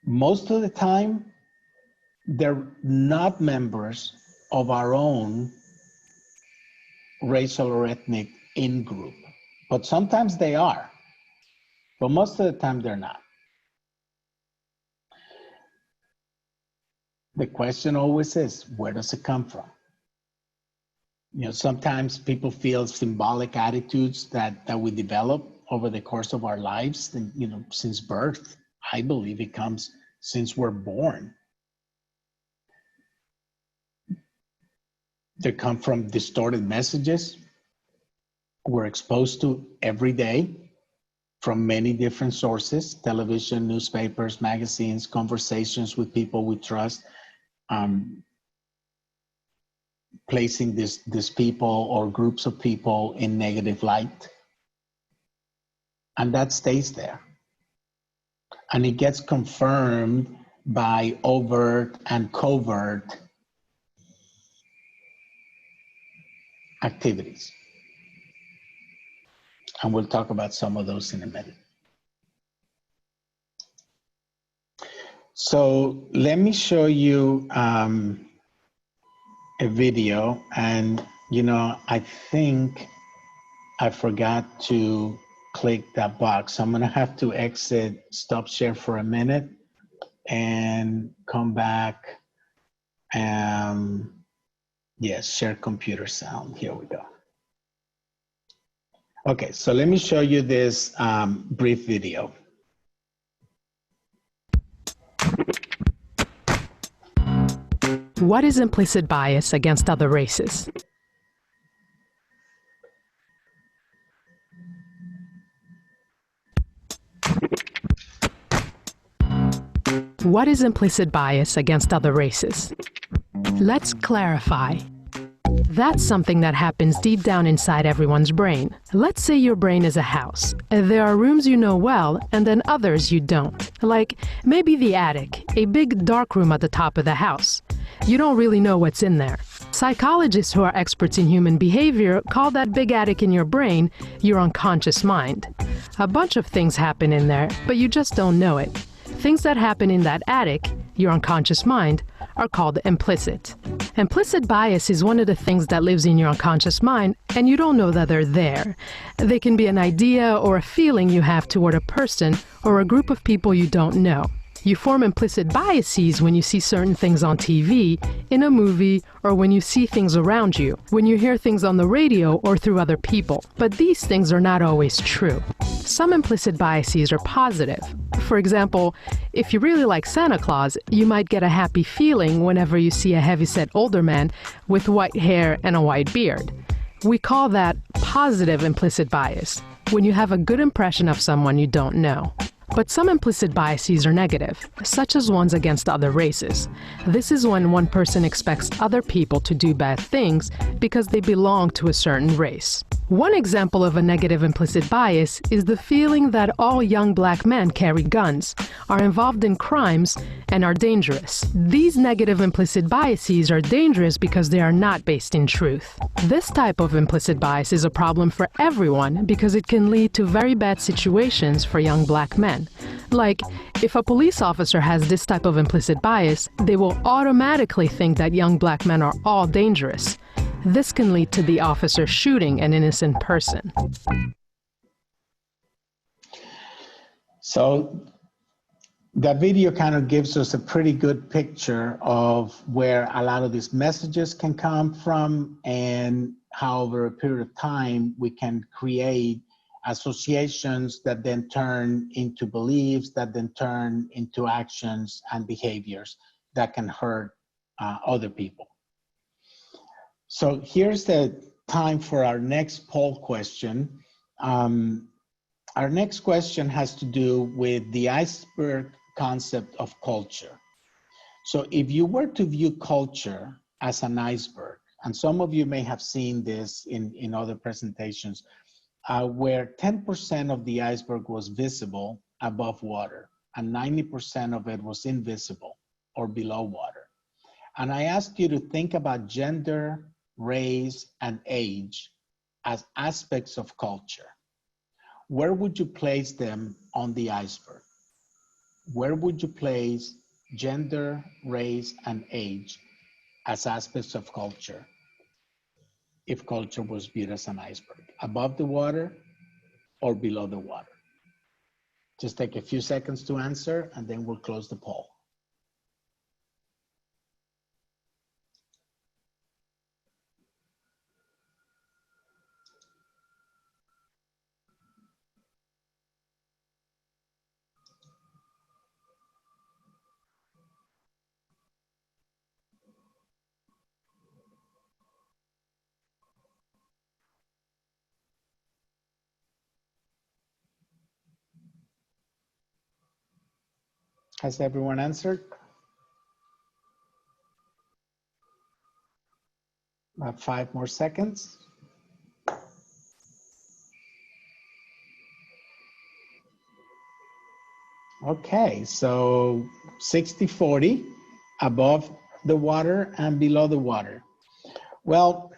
Most of the time, they're not members of our own racial or ethnic in-group, but sometimes they are. But most of the time, they're not. The question always is, where does it come from? You know, sometimes people feel symbolic attitudes that we develop over the course of our lives, and, you know, since birth. I believe it comes since we're born. They come from distorted messages we're exposed to every day, from many different sources: television, newspapers, magazines, conversations with people we trust, placing these people or groups of people in negative light. And that stays there. And it gets confirmed by overt and covert activities. And we'll talk about some of those in a minute. So let me show you a video. And, you know, I think I forgot to click that box. So I'm gonna have to exit, stop share for a minute and come back. Yes, share computer sound, here we go. Okay, so let me show you this brief video. What is implicit bias against other races? What is implicit bias against other races? Let's clarify. That's something that happens deep down inside everyone's brain. Let's say your brain is a house. There are rooms you know well, and then others you don't. Like maybe the attic, a big dark room at the top of the house. You don't really know what's in there. Psychologists who are experts in human behavior call that big attic in your brain your unconscious mind. A bunch of things happen in there, but you just don't know it. Things that happen in that attic, your unconscious mind, are called implicit. Implicit bias is one of the things that lives in your unconscious mind, and you don't know that they're there. They can be an idea or a feeling you have toward a person or a group of people you don't know. You form implicit biases when you see certain things on TV, in a movie, or when you see things around you, when you hear things on the radio or through other people. But these things are not always true. Some implicit biases are positive. For example, if you really like Santa Claus, you might get a happy feeling whenever you see a heavyset older man with white hair and a white beard. We call that positive implicit bias, when you have a good impression of someone you don't know. But some implicit biases are negative, such as ones against other races. This is when one person expects other people to do bad things because they belong to a certain race. One example of a negative implicit bias is the feeling that all young black men carry guns, are involved in crimes, and are dangerous. These negative implicit biases are dangerous because they are not based in truth. This type of implicit bias is a problem for everyone because it can lead to very bad situations for young black men. Like, if a police officer has this type of implicit bias, they will automatically think that young black men are all dangerous. This can lead to the officer shooting an innocent person. So that video kind of gives us a pretty good picture of where a lot of these messages can come from and how over a period of time we can create associations that then turn into beliefs, that then turn into actions and behaviors that can hurt other people. So here's the time for our next poll question. Our next question has to do with the iceberg concept of culture. So if you were to view culture as an iceberg, and some of you may have seen this in other presentations, where 10% of the iceberg was visible above water and 90% of it was invisible or below water. And I asked you to think about gender, race, and age as aspects of culture. Where would you place them on the iceberg? Where would you place gender, race, and age as aspects of culture if culture was viewed as an iceberg? Above the water or below the water? Just take a few seconds to answer, and then we'll close the poll. Has everyone answered? About 5 more seconds. Okay, so 60-40, above the water and below the water. Well,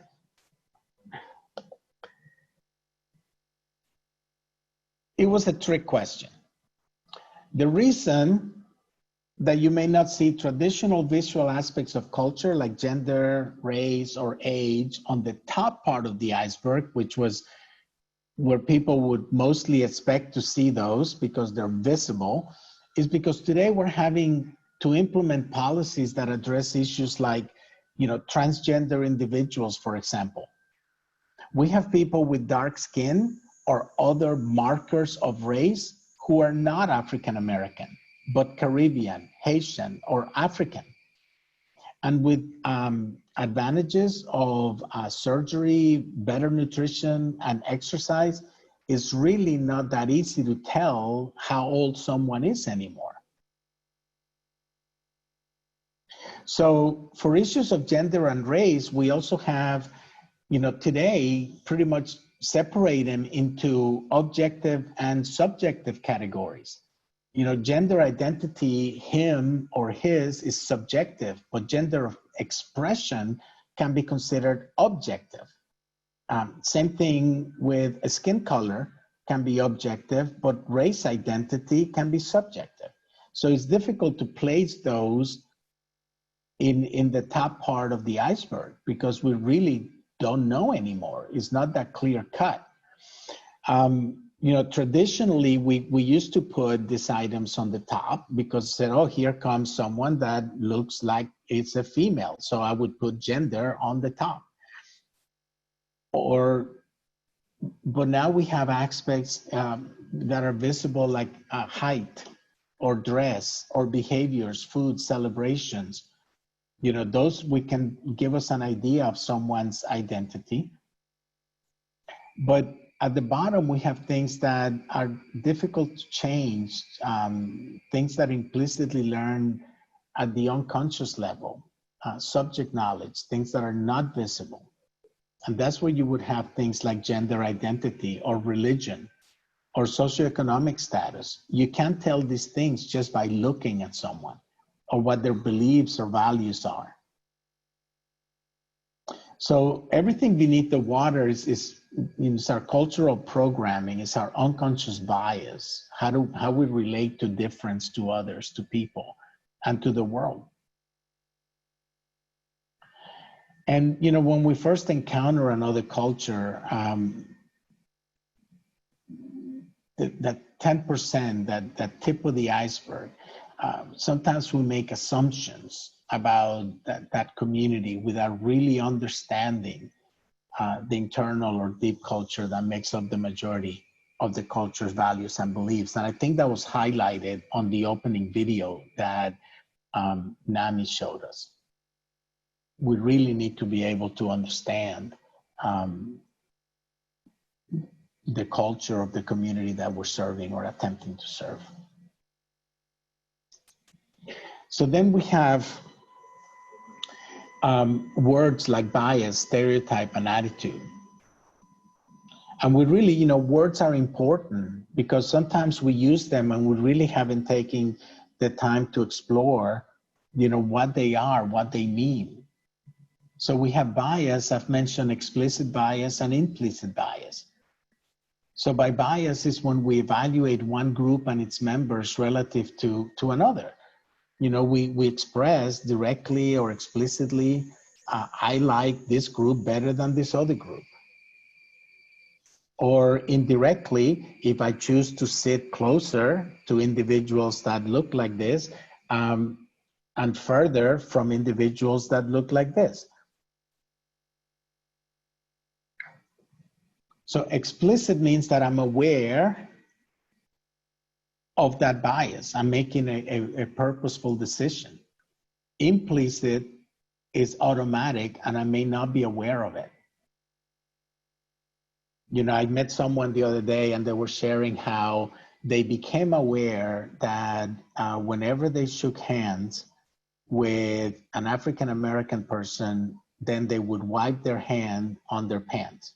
it was a trick question. The reason that you may not see traditional visual aspects of culture like gender, race, or age on the top part of the iceberg, which was where people would mostly expect to see those because they're visible, is because today we're having to implement policies that address issues like, transgender individuals, for example. We have people with dark skin or other markers of race who are not African American, but Caribbean, Haitian, or African. And with advantages of surgery, better nutrition, and exercise, it's really not that easy to tell how old someone is anymore. So for issues of gender and race, we also have, today pretty much separate them into objective and subjective categories. Gender identity, him or his, is subjective, but gender expression can be considered objective. Same thing with a skin color can be objective, but race identity can be subjective. So it's difficult to place those in the top part of the iceberg because we really don't know anymore. It's not that clear cut. Traditionally, we used to put these items on the top because said, oh, here comes someone that looks like it's a female. So I would put gender on the top. But now we have aspects that are visible like height or dress or behaviors, food, celebrations. Those we can give us an idea of someone's identity. But at the bottom, we have things that are difficult to change, things that implicitly learn at the unconscious level, subject knowledge, things that are not visible. And that's where you would have things like gender identity or religion or socioeconomic status. You can't tell these things just by looking at someone or what their beliefs or values are. So everything beneath the water is our cultural programming, is our unconscious bias, how we relate to difference, to others, to people, and to the world. And when we first encounter another culture, that 10%, that tip of the iceberg, sometimes we make assumptions about that community without really understanding the internal or deep culture that makes up the majority of the culture's values and beliefs. And I think that was highlighted on the opening video that Nami showed us. We really need to be able to understand the culture of the community that we're serving or attempting to serve. So then we have words like bias, stereotype, and attitude. And we really, you know, words are important because sometimes we use them and we really haven't taken the time to explore, you know, what they are, what they mean. So we have bias. I've mentioned explicit bias and implicit bias. So by bias is when we evaluate one group and its members relative to another. You know, we express directly or explicitly, I like this group better than this other group. Or indirectly, if I choose to sit closer to individuals that look like this, and further from individuals that look like this. So explicit means that I'm aware of that bias. I'm making a purposeful decision. Implicit is automatic and I may not be aware of it. You know, I met someone the other day and they were sharing how they became aware that whenever they shook hands with an African-American person, then they would wipe their hand on their pants.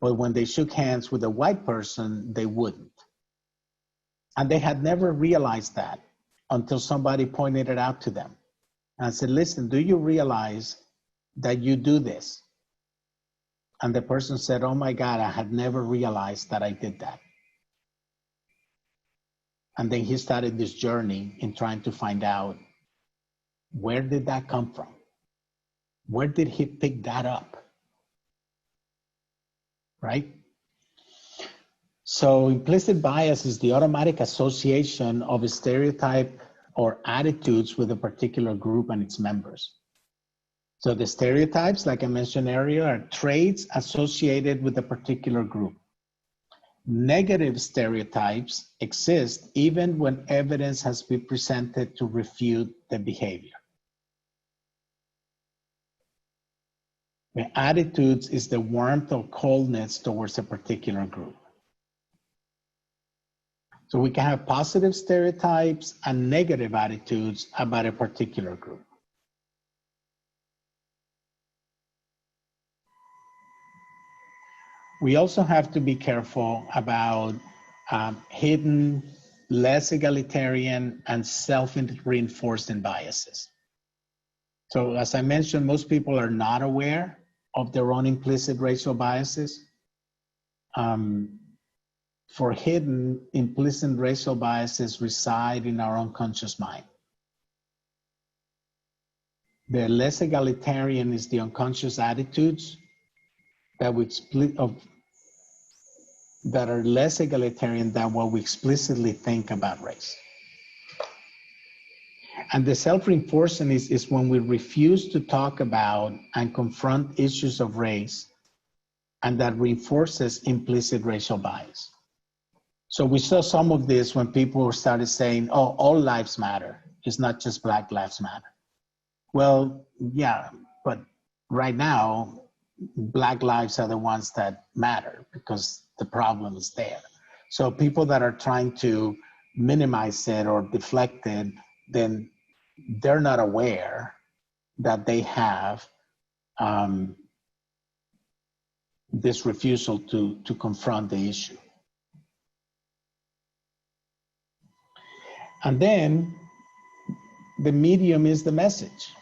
But when they shook hands with a white person, they wouldn't. And they had never realized that until somebody pointed it out to them. And I said, listen, do you realize that you do this? And the person said, oh my God, I had never realized that I did that. And then he started this journey in trying to find out, where did that come from? Where did he pick that up? Right? So implicit bias is the automatic association of a stereotype or attitudes with a particular group and its members. So the stereotypes, like I mentioned earlier, are traits associated with a particular group. Negative stereotypes exist even when evidence has been presented to refute the behavior. The attitudes is the warmth or coldness towards a particular group. So we can have positive stereotypes and negative attitudes about a particular group. We also have to be careful about hidden, less egalitarian, and self-reinforcing biases. So as I mentioned, most people are not aware of their own implicit racial biases. For hidden, implicit racial biases reside in our unconscious mind. The less egalitarian is the unconscious attitudes that are less egalitarian than what we explicitly think about race. And the self-reinforcing is when we refuse to talk about and confront issues of race, and that reinforces implicit racial bias. So we saw some of this when people started saying, oh, all lives matter. It's not just Black lives matter. Well, yeah, but right now, Black lives are the ones that matter because the problem is there. So people that are trying to minimize it or deflect it, then they're not aware that they have this refusal to confront the issue. And then the medium is the message.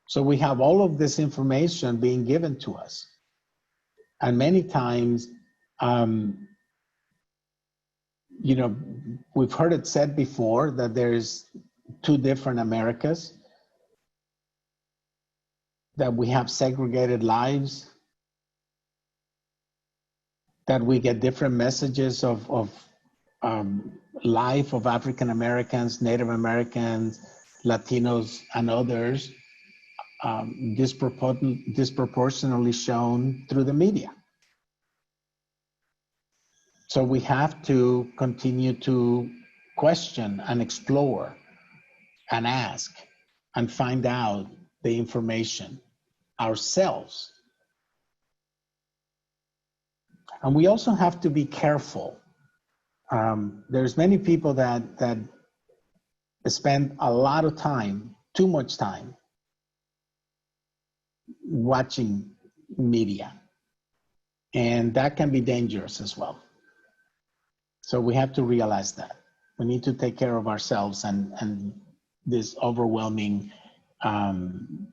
So we have all of this information being given to us. And many times, you know, we've heard it said before that there's two different Americas, that we have segregated lives, that we get different messages of life of African Americans, Native Americans, Latinos, and others, disproportionately shown through the media. So we have to continue to question and explore and ask and find out the information ourselves. And we also have to be careful. There's many people that spend a lot of time, too much time, watching media. And that can be dangerous as well. So we have to realize that. We need to take care of ourselves, and this overwhelming amount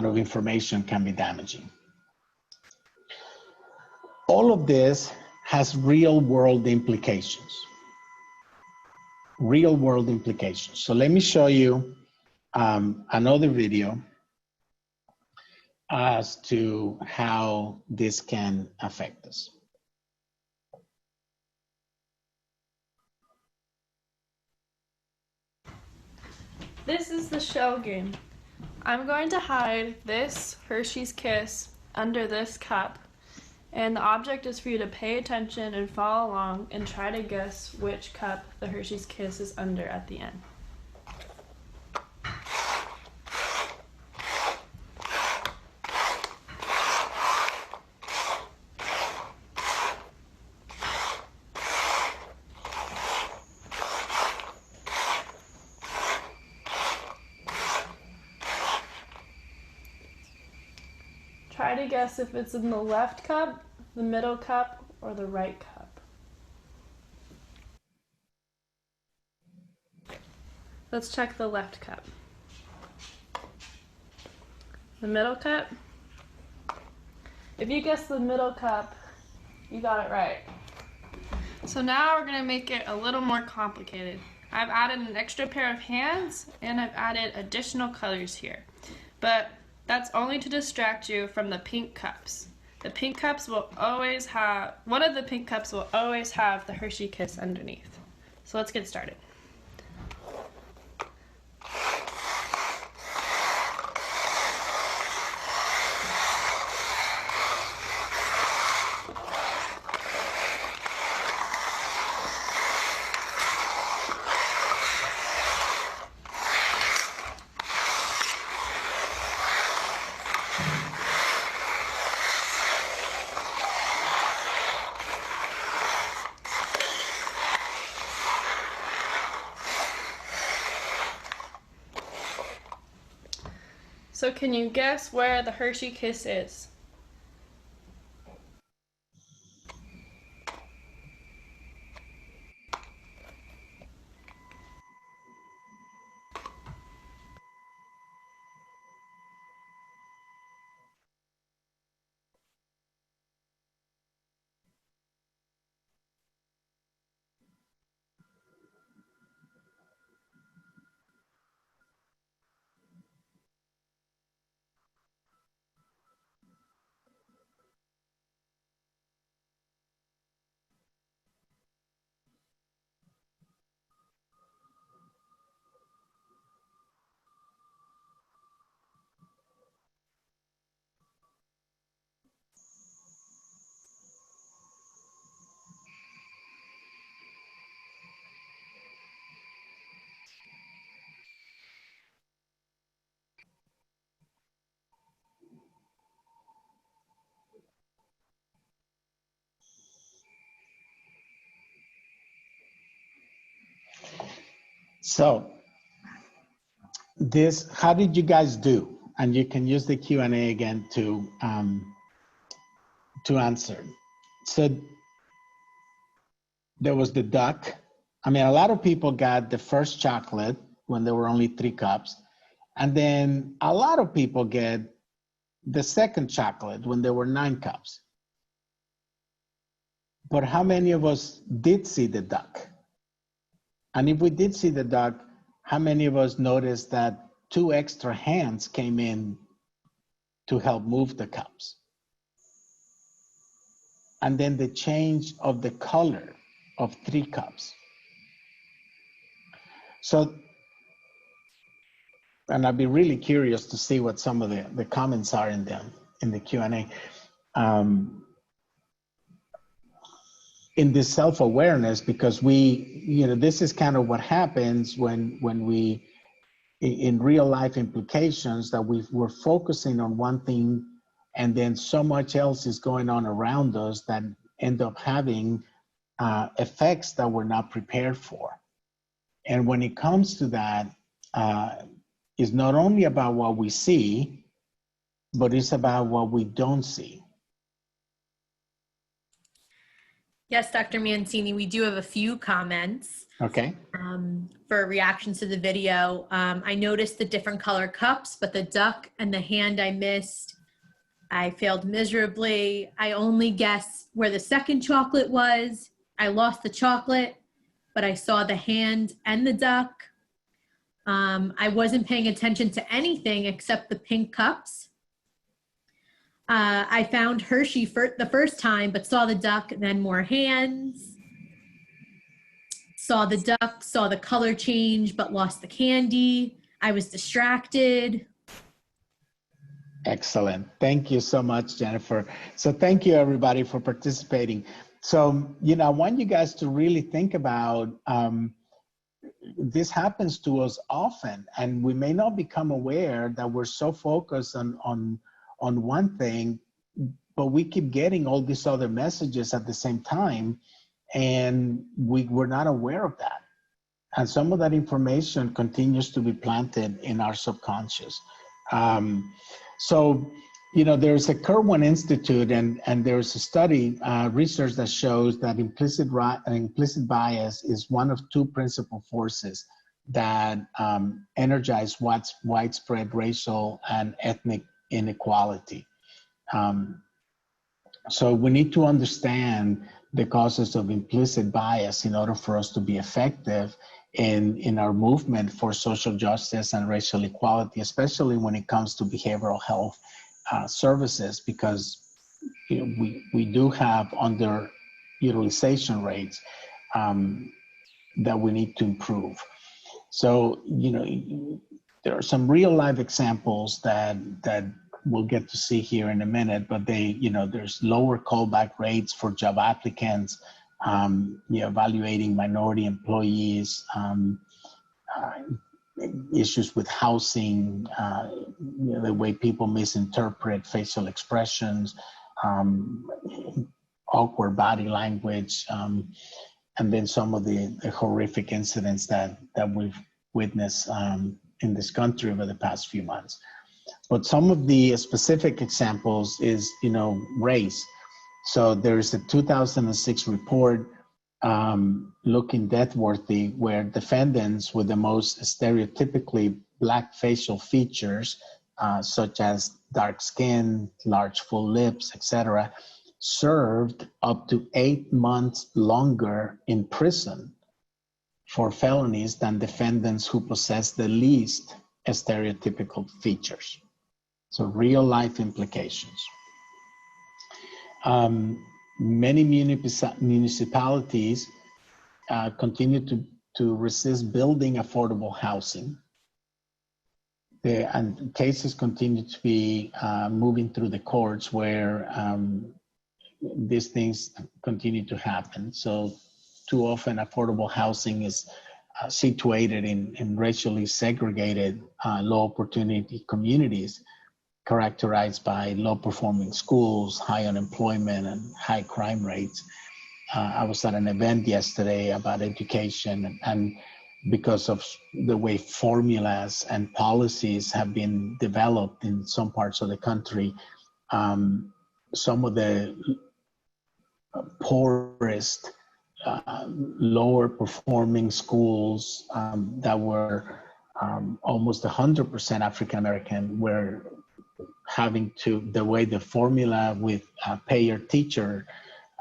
of information can be damaging. All of this has real world implications. Real world implications. So let me show you another video as to how this can affect us. This is the shell game. I'm going to hide this Hershey's Kiss under this cup, and the object is for you to pay attention and follow along and try to guess which cup the Hershey's Kiss is under at the end. Try to guess if it's in the left cup, the middle cup, or the right cup. Let's check the left cup. The middle cup? If you guess the middle cup, you got it right. So now we're gonna make it a little more complicated. I've added an extra pair of hands and I've added additional colors here. But that's only to distract you from the pink cups. The pink cups will always have, one of the pink cups will always have the Hershey Kiss underneath. So let's get started. So can you guess where the Hershey Kiss is? So this, how did you guys do? And you can use the Q&A again to answer. So there was the duck. I mean, a lot of people got the first chocolate when there were only 3 cups. And then a lot of people get the second chocolate when there were 9 cups. But how many of us did see the duck? And if we did see the duck, how many of us noticed that 2 extra hands came in to help move the cups? And then the change of the color of 3 cups. So, and I'd be really curious to see what some of the comments are in the Q&A. in this self-awareness, because this is kind of what happens when we, in real life implications, that we're focusing on one thing and then so much else is going on around us that end up having effects that we're not prepared for. And when it comes to that, it's not only about what we see, but it's about what we don't see. Yes, Dr. Mancini, we do have a few comments. Okay. For reactions to the video. I noticed the different color cups, but the duck and the hand I missed. I failed miserably. I only guessed where the second chocolate was. I lost the chocolate, but I saw the hand and the duck. I wasn't paying attention to anything except the pink cups. I found Hershey for the first time, but saw the duck, then more hands. Saw the duck, saw the color change, but lost the candy. I was distracted. Excellent. Thank you so much, Jennifer. So thank you, everybody, for participating. So, I want you guys to really think about, this happens to us often, and we may not become aware that we're so focused on one thing, but we keep getting all these other messages at the same time, and we're not aware of that. And some of that information continues to be planted in our subconscious. So, there's a Kirwan Institute, and there's a study, research that shows that implicit bias is one of two principal forces that energize widespread racial and ethnic inequality. So we need to understand the causes of implicit bias in order for us to be effective in our movement for social justice and racial equality, especially when it comes to behavioral health services, because we do have underutilization rates that we need to improve. So, there are some real life examples that we'll get to see here in a minute, but there's lower callback rates for job applicants, evaluating minority employees, issues with housing, the way people misinterpret facial expressions, awkward body language, and then some of the horrific incidents that we've witnessed in this country over the past few months. But some of the specific examples is, race. So there's a 2006 report looking death-worthy, where defendants with the most stereotypically Black facial features, such as dark skin, large full lips, etc., served up to 8 months longer in prison for felonies than defendants who possess the least stereotypical features. So real life implications. Many municipalities continue to resist building affordable housing. And cases continue to be moving through the courts where these things continue to happen. So too often affordable housing is situated in racially segregated, low opportunity communities characterized by low performing schools, high unemployment, and high crime rates. I was at an event yesterday about education, and because of the way formulas and policies have been developed in some parts of the country, some of the poorest, lower performing schools that were almost 100% African American were having to, the way the formula with pay your teacher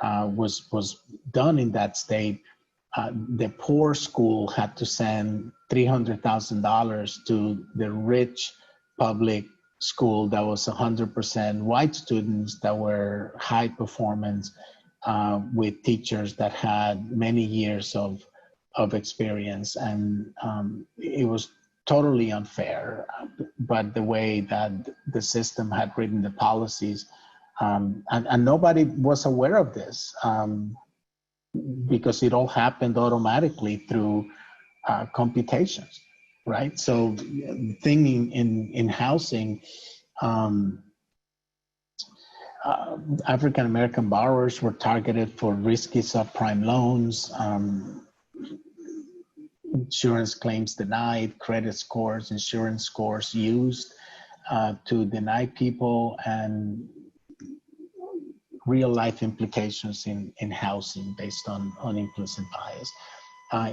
was done in that state, the poor school had to send $300,000 to the rich public school that was 100% white students that were high performance, with teachers that had many years of experience. And it was totally unfair, but the way that the system had written the policies, and nobody was aware of this. because it all happened automatically through computations, right? So thinking in housing, African-American borrowers were targeted for risky subprime loans, insurance claims denied, credit scores, insurance scores used to deny people, and real life implications in housing based on implicit bias.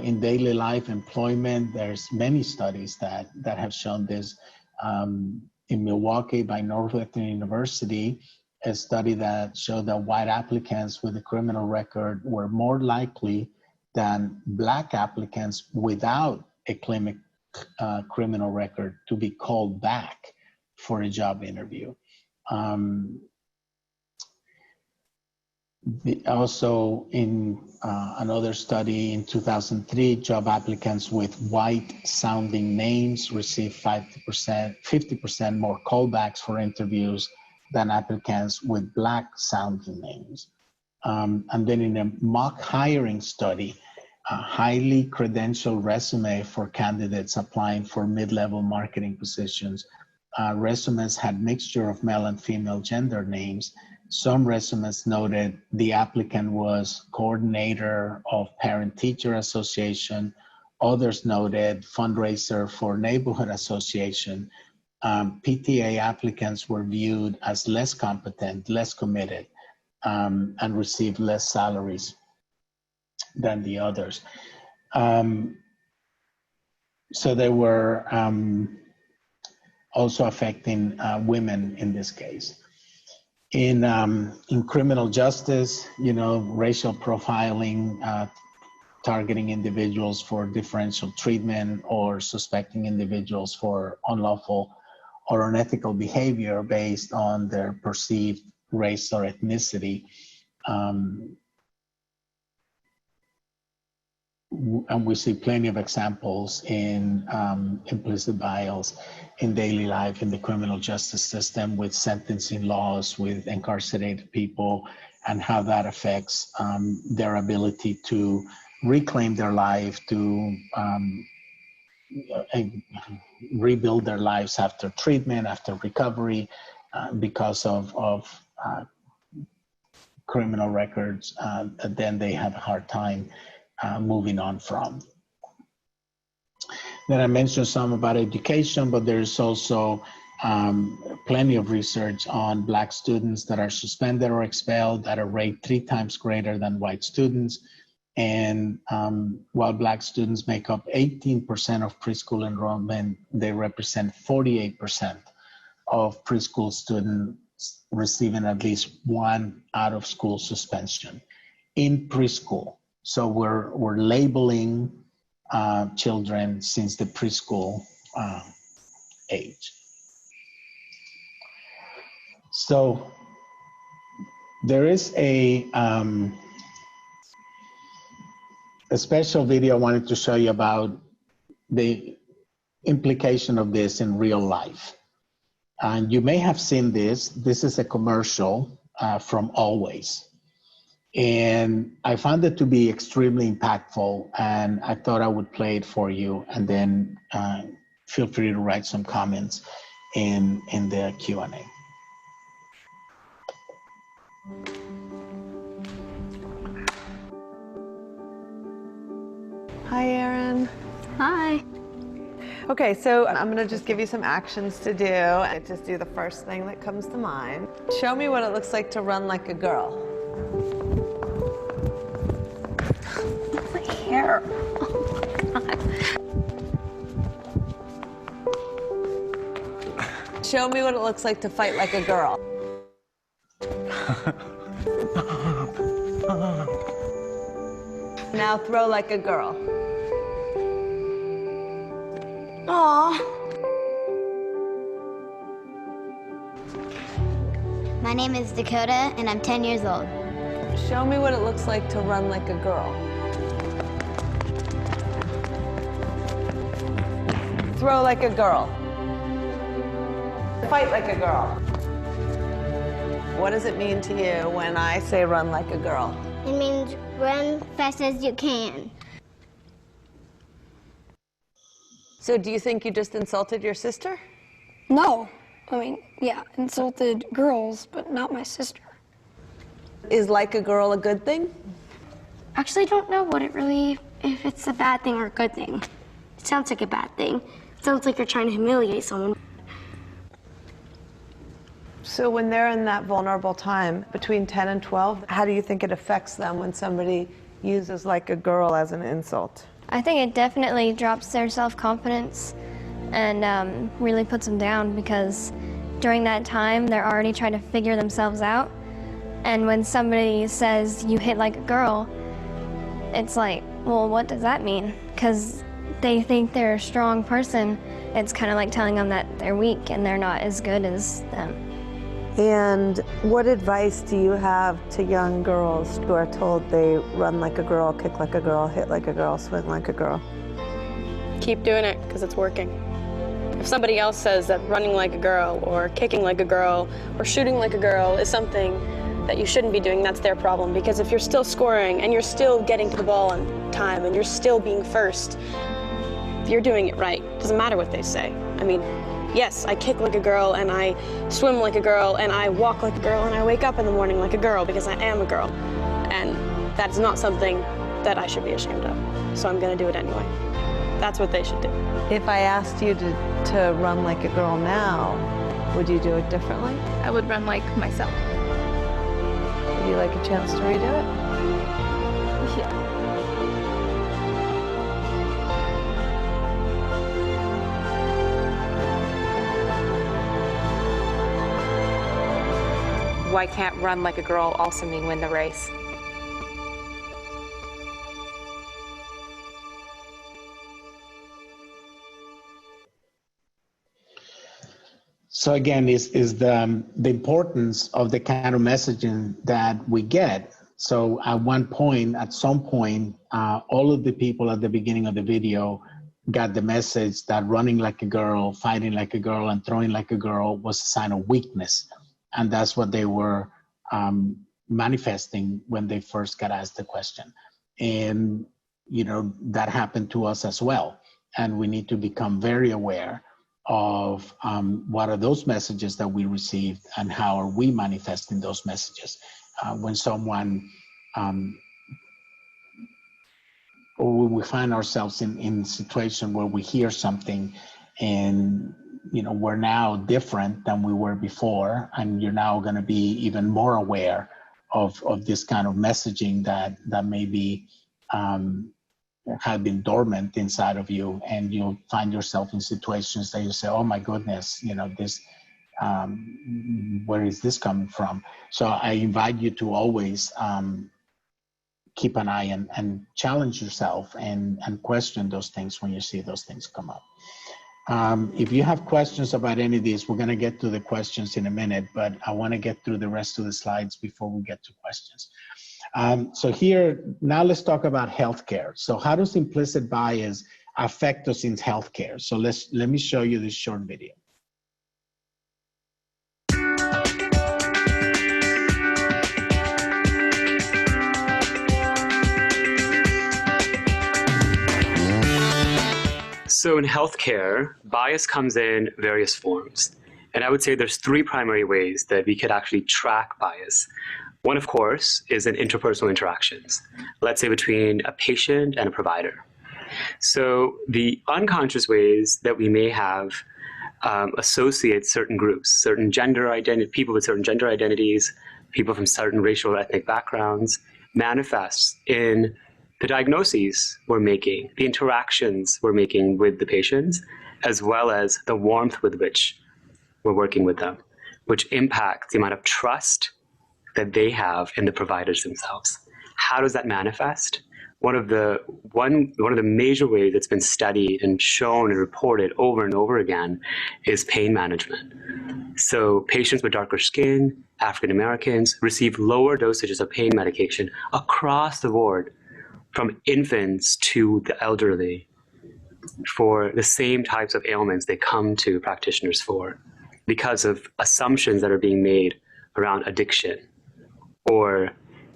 In daily life employment, there's many studies that have shown this. In Milwaukee by Northwestern University, a study that showed that white applicants with a criminal record were more likely than Black applicants without a criminal record to be called back for a job interview. Also in another study in 2003, job applicants with white sounding names received 50% more callbacks for interviews than applicants with Black sounding names. And then in a mock hiring study, a highly credentialed resume for candidates applying for mid-level marketing positions. Resumes had mixture of male and female gender names. Some resumes noted the applicant was coordinator of parent-teacher association. Others noted fundraiser for neighborhood association. PTA applicants were viewed as less competent, less committed, and received less salaries than the others. So they were also affecting women in this case. In criminal justice, racial profiling, targeting individuals for differential treatment or suspecting individuals for unlawful or unethical behavior based on their perceived race or ethnicity. And we see plenty of examples in implicit bias in daily life, in the criminal justice system, with sentencing laws, with incarcerated people, and how that affects their ability to reclaim their life, to rebuild their lives after treatment, after recovery, because of criminal records, then they have a hard time moving on from. Then I mentioned some about education, but there's also plenty of research on Black students that are suspended or expelled at a rate 3 times greater than white students. And while Black students make up 18% of preschool enrollment, they represent 48% of preschool students receiving at least 1 out-of-school suspension in preschool. So we're labeling children since the preschool age. So there is a special video I wanted to show you about the implication of this in real life. And you may have seen this. This is a commercial from Always. And I found it to be extremely impactful, and I thought I would play it for you, and then feel free to write some comments in the Q&A. Hi, Erin. Hi. Okay, so I'm gonna just give you some actions to do. And just do the first thing that comes to mind. Show me what it looks like to run like a girl. My hair. Oh my God. Show me what it looks like to fight like a girl. Now throw like a girl. Aw. My name is Dakota, and I'm 10 years old. Show me what it looks like to run like a girl. Throw like a girl. Fight like a girl. What does it mean to you when I say run like a girl? It means Run fast as you can. So do you think you just insulted your sister? No. I mean, yeah, insulted girls, but not my sister. Is like a girl a good thing? Actually, I don't know if it's a bad thing or a good thing. It sounds like a bad thing. It sounds like you're trying to humiliate someone. So when they're in that vulnerable time between 10 and 12, how do you think it affects them when somebody uses like a girl as an insult? I think it definitely drops their self-confidence and really puts them down, because during that time, they're already trying to figure themselves out. And when somebody says, you hit like a girl, it's like, well, what does that mean? Because they think they're a strong person. It's kind of like telling them that they're weak and they're not as good as them. And what advice do you have to young girls who are told they run like a girl, kick like a girl, hit like a girl, swing like a girl? Keep doing it, because it's working. If somebody else says that running like a girl or kicking like a girl or shooting like a girl is something that you shouldn't be doing, that's their problem. Because if you're still scoring and you're still getting to the ball on time and you're still being first, you're doing it right. Doesn't matter what they say. I mean, yes, I kick like a girl and I swim like a girl and I walk like a girl and I wake up in the morning like a girl because I am a girl. And that's not something that I should be ashamed of. So I'm gonna do it anyway. That's what they should do. If I asked you to run like a girl now, would you do it differently? I would run like myself. Would you like a chance to redo it? Yeah. Why can't run like a girl also mean win the race? So again, is the importance of the kind of messaging that we get. So at some point, all of the people at the beginning of the video got the message that running like a girl, fighting like a girl, and throwing like a girl was a sign of weakness. And that's what they were manifesting when they first got asked the question. And, you know, that happened to us as well. And we need to become very aware of what are those messages that we received and how are we manifesting those messages. When someone, or when we find ourselves in a situation where we hear something and, you know, we're now different than we were before, and you're now going to be even more aware of this kind of messaging that maybe have been dormant inside of you, and you'll find yourself in situations that you say, oh my goodness, you know, this, where is this coming from? So I invite you to always keep an eye and challenge yourself and question those things when you see those things come up. If you have questions about any of these, we're going to get to the questions in a minute, but I want to get through the rest of the slides before we get to questions. So here, now let's talk about healthcare. So how does implicit bias affect us in healthcare? So let me show you this short video. So in healthcare, bias comes in various forms. And I would say there's three primary ways that we could actually track bias. One, of course, is in interpersonal interactions, let's say between a patient and a provider. So the unconscious ways that we may have associate certain groups, certain gender identity, people with certain gender identities, people from certain racial or ethnic backgrounds, manifests in the diagnoses we're making, the interactions we're making with the patients, as well as the warmth with which we're working with them, which impacts the amount of trust that they have in the providers themselves. How does that manifest? One of the major ways that's been studied and shown and reported over and over again is pain management. So patients with darker skin, African Americans, receive lower dosages of pain medication across the board, from infants to the elderly, for the same types of ailments they come to practitioners for, because of assumptions that are being made around addiction or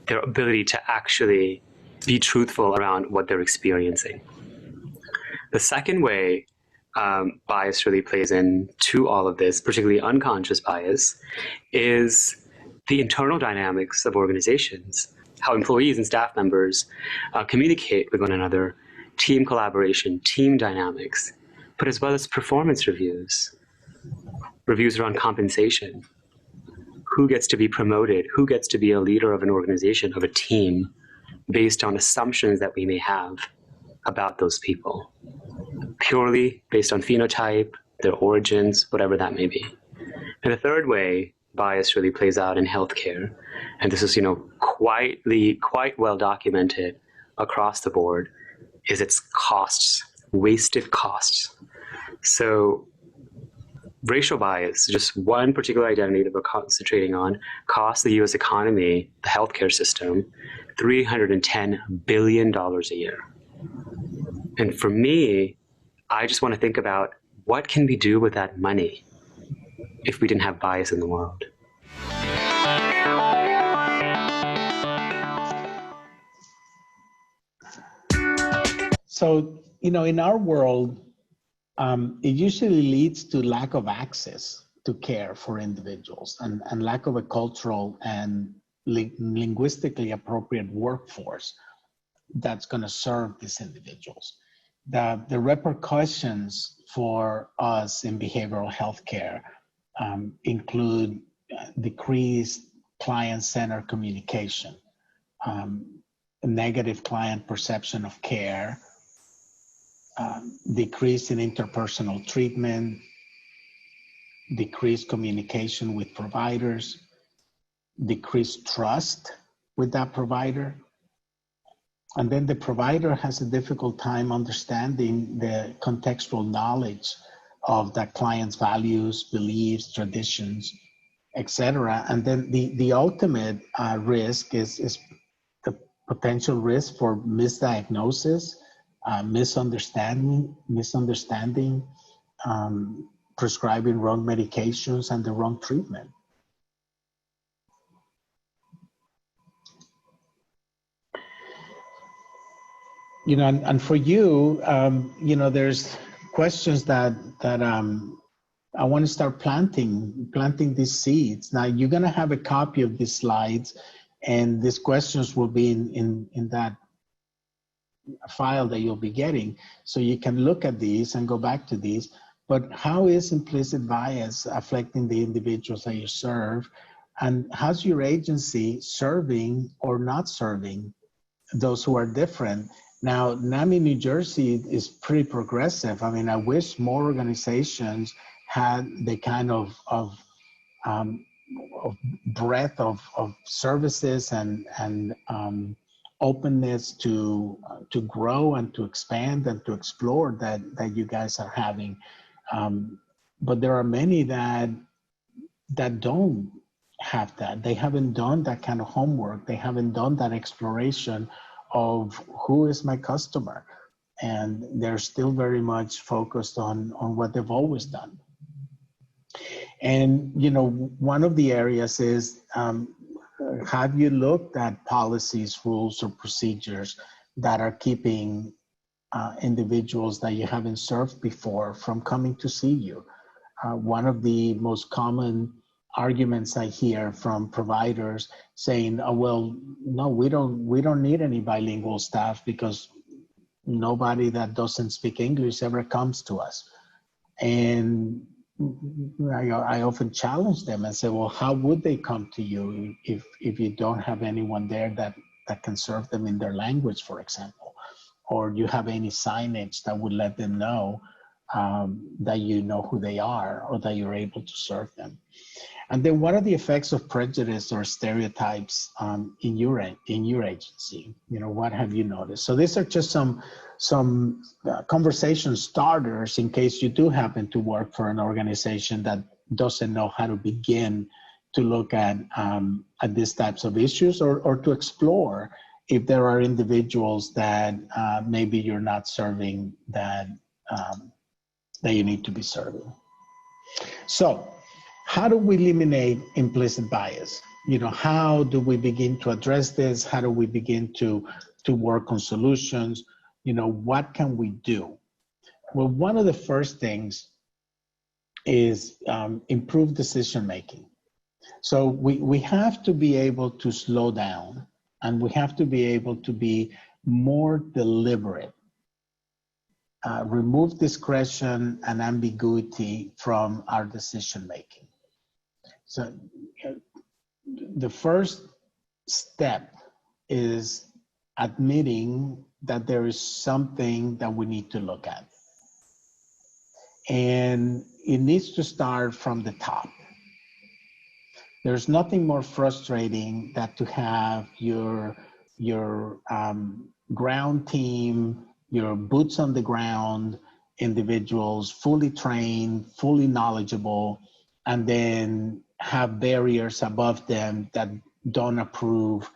their ability to actually be truthful around what they're experiencing. The second way bias really plays into all of this, particularly unconscious bias, is the internal dynamics of organizations, how employees and staff members communicate with one another, team collaboration, team dynamics, but as well as performance reviews, reviews around compensation, who gets to be promoted, who gets to be a leader of an organization, of a team, based on assumptions that we may have about those people, purely based on phenotype, their origins, whatever that may be. And the third way bias really plays out in healthcare, and this is quite well documented across the board, is its costs, wasted costs. So racial bias, just one particular identity that we're concentrating on, costs the US economy, the healthcare system, $310 billion a year. And for me, I just want to think about what can we do with that money if we didn't have bias in the world. So, in our world, it usually leads to lack of access to care for individuals and lack of a cultural and linguistically appropriate workforce that's going to serve these individuals. The repercussions for us in behavioral health care include decreased client-centered communication, negative client perception of care, decrease in interpersonal treatment, decreased communication with providers, decreased trust with that provider. And then the provider has a difficult time understanding the contextual knowledge of that client's values, beliefs, traditions, etc. And then the ultimate risk is the potential risk for misdiagnosis, misunderstanding, prescribing wrong medications and the wrong treatment. And for you, there's questions that I want to start planting these seeds. Now, you're going to have a copy of these slides, and these questions will be in that file that you'll be getting. So you can look at these and go back to these. But how is implicit bias affecting the individuals that you serve? And how's your agency serving or not serving those who are different? Now, NAMI New Jersey is pretty progressive. I mean, I wish more organizations had the kind of breadth of services and openness to grow and to expand and to explore that you guys are having. But there are many that don't have that. They haven't done that kind of homework. They haven't done that exploration of who is my customer. And they're still very much focused on what they've always done. And, one of the areas is, have you looked at policies, rules, or procedures that are keeping individuals that you haven't served before from coming to see you? One of the most common arguments I hear from providers saying, "Oh, well, no, we don't need any bilingual staff because nobody that doesn't speak English ever comes to us." And I often challenge them and say, well, how would they come to you if you don't have anyone there that can serve them in their language, for example, or you have any signage that would let them know that you know who they are or that you're able to serve them? And then what are the effects of prejudice or stereotypes in your agency? What have you noticed? So these are just some conversation starters in case you do happen to work for an organization that doesn't know how to begin to look at these types of issues or to explore if there are individuals that maybe you're not serving that you need to be serving. So, how do we eliminate implicit bias? How do we begin to address this? How do we begin to to work on solutions. What can we do? Well, one of the first things is improve decision making. So we have to be able to slow down, and we have to be able to be more deliberate. Remove discretion and ambiguity from our decision making. So the first step is admitting that there is something that we need to look at. And it needs to start from the top. There's nothing more frustrating than to have your ground team, your boots on the ground individuals, fully trained, fully knowledgeable, and then have barriers above them that don't approve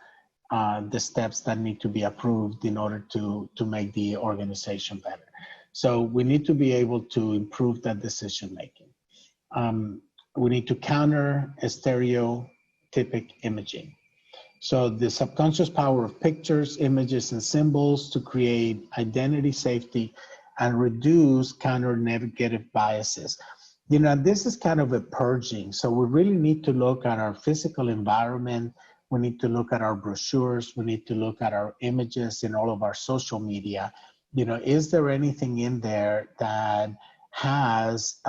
the steps that need to be approved in order to make the organization better. So we need to be able to improve that decision making. We need to counter stereotypic imaging. So the subconscious power of pictures, images, and symbols to create identity safety and reduce counter negative biases. This is kind of a purging. So we really need to look at our physical environment. We need to look at our brochures. We need to look at our images in all of our social media. Is there anything in there that has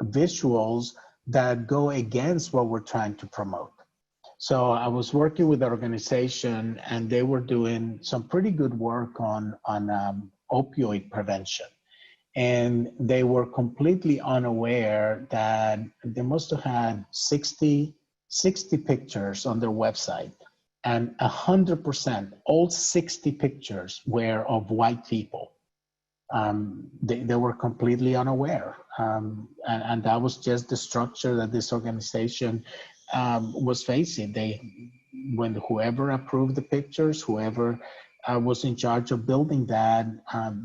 visuals that go against what we're trying to promote? So I was working with an organization, and they were doing some pretty good work on opioid prevention. And they were completely unaware that they must have had 60 pictures on their website, and 100%, all 60 pictures were of white people. They were completely unaware. And that was just the structure that this organization was facing. When whoever approved the pictures, whoever was in charge of building that,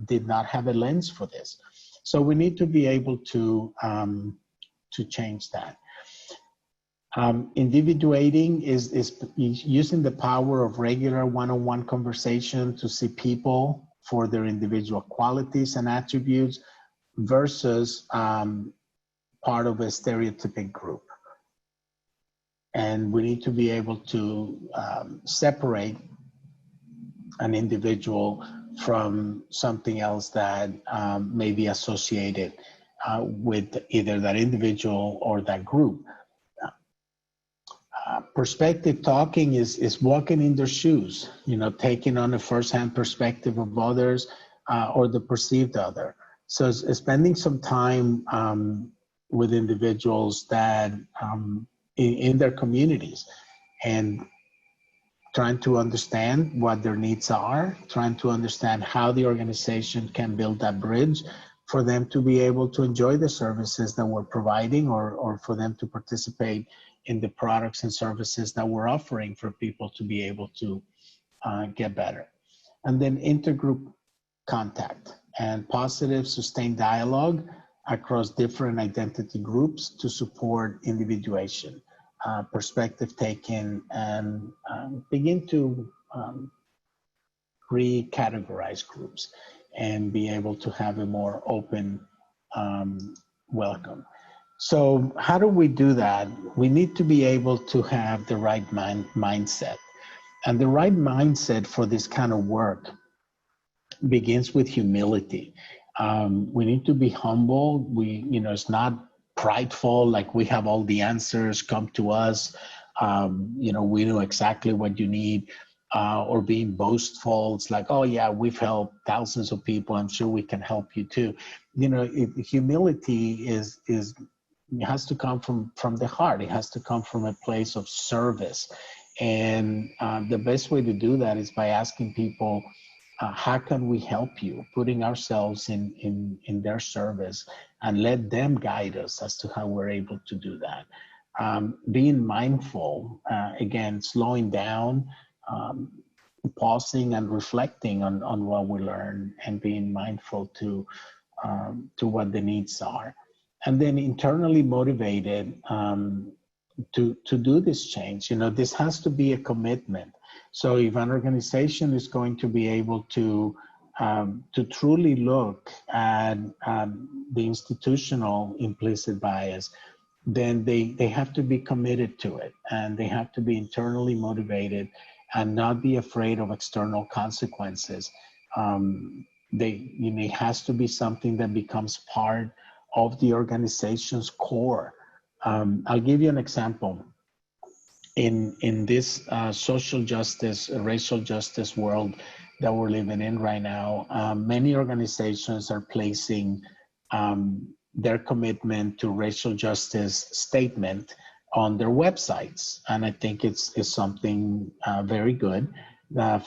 did not have a lens for this. So we need to be able to change that. Individuating is using the power of regular one-on-one conversation to see people for their individual qualities and attributes versus part of a stereotypic group. And we need to be able to separate an individual from something else that may be associated with either that individual or that group. Perspective talking is walking in their shoes, taking on a first-hand perspective of others or the perceived other. So spending some time with individuals that in their communities and trying to understand what their needs are, trying to understand how the organization can build that bridge for them to be able to enjoy the services that we're providing, or for them to participate in the products and services that we're offering for people to be able to get better. And then intergroup contact and positive sustained dialogue across different identity groups to support individuation, perspective taking, and begin to recategorize groups and be able to have a more open welcome. So how do we do that? We need to be able to have the right mindset. And the right mindset for this kind of work begins with humility. We need to be humble. It's not prideful, like we have all the answers, come to us, we know exactly what you need, or being boastful. It's like, oh yeah, we've helped thousands of people, I'm sure we can help you too. Humility it has to come from the heart. It has to come from a place of service. And the best way to do that is by asking people, how can we help you? Putting ourselves in their service and let them guide us as to how we're able to do that. Being mindful, again, slowing down, pausing and reflecting on what we learn, and being mindful to what the needs are. And then internally motivated to do this change. This has to be a commitment. So if an organization is going to be able to truly look at the institutional implicit bias, then they have to be committed to it, and they have to be internally motivated and not be afraid of external consequences. It has to be something that becomes part of the organization's core. I'll give you an example. In this social justice, racial justice world that we're living in right now, many organizations are placing their commitment to racial justice statement on their websites. And I think it's something very good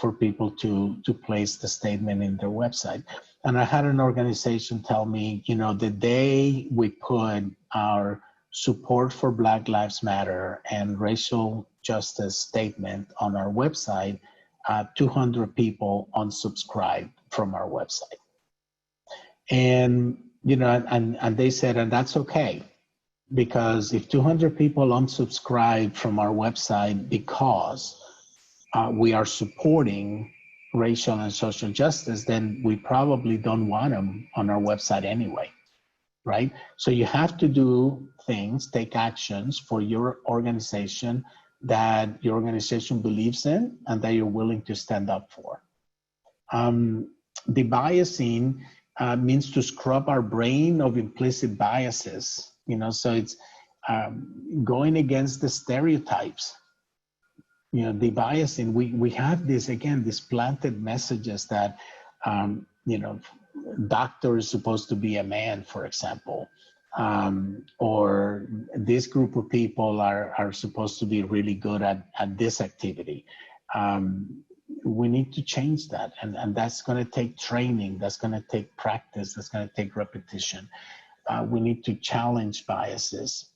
for people to place the statement in their website. And I had an organization tell me, the day we put our support for Black Lives Matter and racial justice statement on our website, 200 people unsubscribed from our website. And, and they said, and that's okay, because if 200 people unsubscribe from our website because we are supporting racial and social justice, then we probably don't want them on our website anyway, right? So you have to do things, take actions for your organization that your organization believes in and that you're willing to stand up for. Debiasing means to scrub our brain of implicit biases, so it's going against the stereotypes. Debiasing, we have these planted messages that, doctor is supposed to be a man, for example, or this group of people are supposed to be really good at this activity. We need to change that, and that's going to take training, that's going to take practice, that's going to take repetition. We need to challenge biases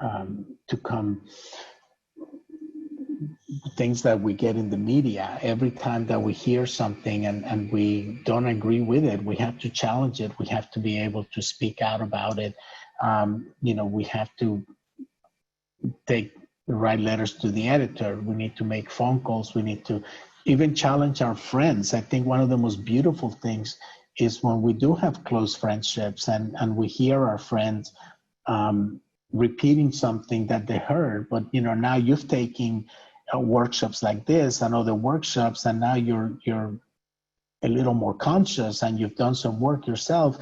to come. Things that we get in the media, every time that we hear something and we don't agree with it, we have to challenge it. We have to be able to speak out about it. We have to write letters to the editor. We need to make phone calls. We need to even challenge our friends. I think one of the most beautiful things is when we do have close friendships and we hear our friends repeating something that they heard, but now you've taken workshops like this and other workshops, and now you're a little more conscious and you've done some work yourself.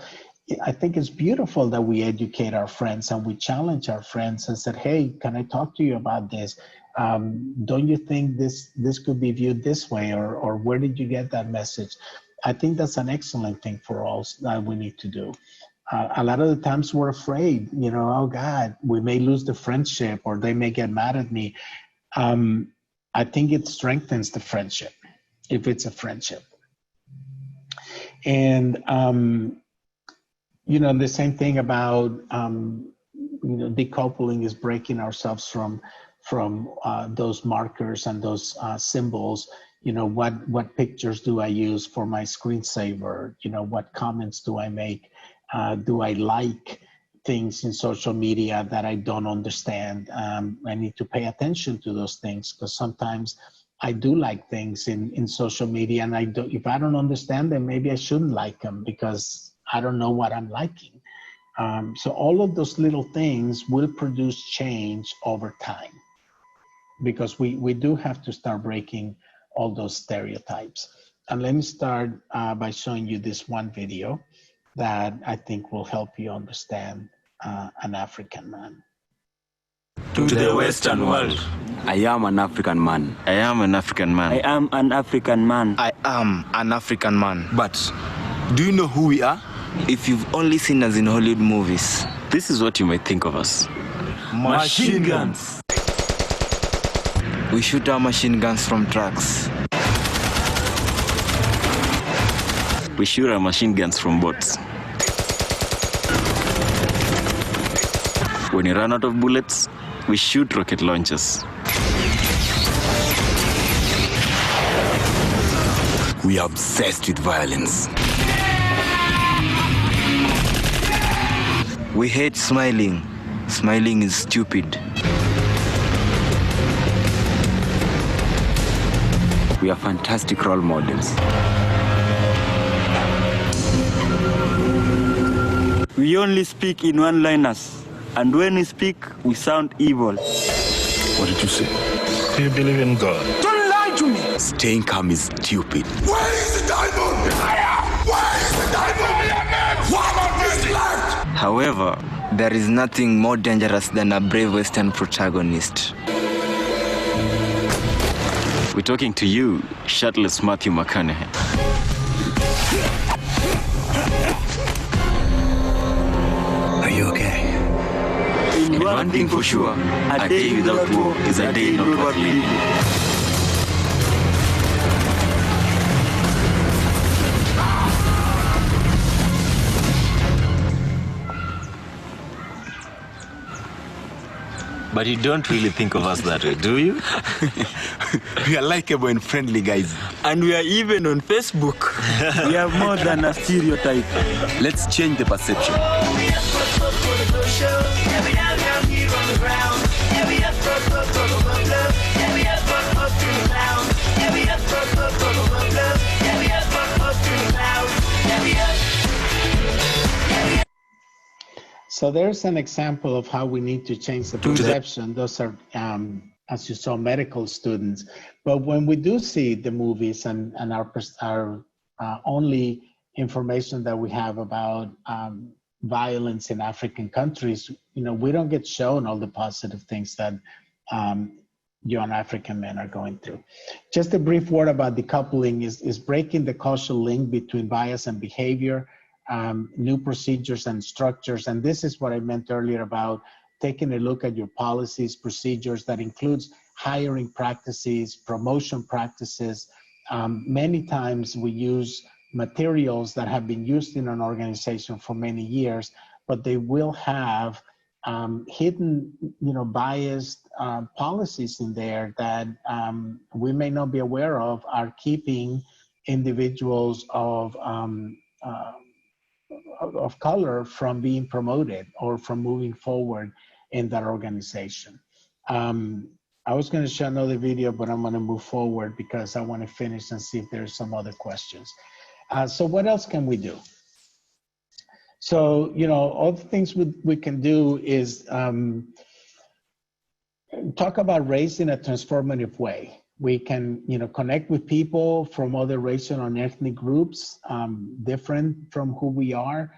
I think it's beautiful that we educate our friends and we challenge our friends and said, hey, can I talk to you about this? Don't you think this could be viewed this way, or where did you get that message? I think that's an excellent thing for us that we need to do. A lot of the times we're afraid, oh God, we may lose the friendship or they may get mad at me. I think it strengthens the friendship if it's a friendship. And, the same thing about, decoupling is breaking ourselves from those markers and those symbols. What pictures do I use for my screensaver? What comments do I make? Do I like things in social media that I don't understand? I need to pay attention to those things, because sometimes I do like things in social media, and if I don't understand them, maybe I shouldn't like them because I don't know what I'm liking. So all of those little things will produce change over time, because we do have to start breaking all those stereotypes. And let me start by showing you this one video that I think will help you understand an African man. To the Western world, I am an African man. I am an African man. I am an African man. I am an African man. But do you know who we are? If you've only seen us in Hollywood movies, this is what you might think of us. Machine guns. We shoot our machine guns from trucks. We shoot our machine guns from boats. When we run out of bullets, we shoot rocket launchers. We are obsessed with violence. We hate smiling. Smiling is stupid. We are fantastic role models. We only speak in one-liners, and when we speak, we sound evil. What did you say? Do you believe in God? Don't lie to me! Staying calm is stupid. Where is the diamond? Where is the diamond? What about this left? However, there is nothing more dangerous than a brave Western protagonist. We're talking to you, shirtless Matthew McConaughey. Are you okay? And one thing for sure, a day without war is a day not worth living. But you don't really think of us that way, do you? We are likable and friendly guys. And we are even on Facebook. We are more than a stereotype. Let's change the perception. So there's an example of how we need to change the perception. Those are, as you saw, medical students. But when we do see the movies and our only information that we have about violence in African countries, we don't get shown all the positive things that young African men are going through. Just a brief word about decoupling is breaking the causal link between bias and behavior. New procedures and structures. And this is what I meant earlier about taking a look at your policies, procedures that includes hiring practices, promotion practices. Many times we use materials that have been used in an organization for many years, but they will have hidden, biased policies in there that we may not be aware of are keeping individuals of color from being promoted or from moving forward in that organization. I was going to show another video, but I'm going to move forward because I want to finish and see if there's some other questions. So what else can we do? So, all the things we can do is talk about race in a transformative way. We can, connect with people from other racial and ethnic groups, different from who we are.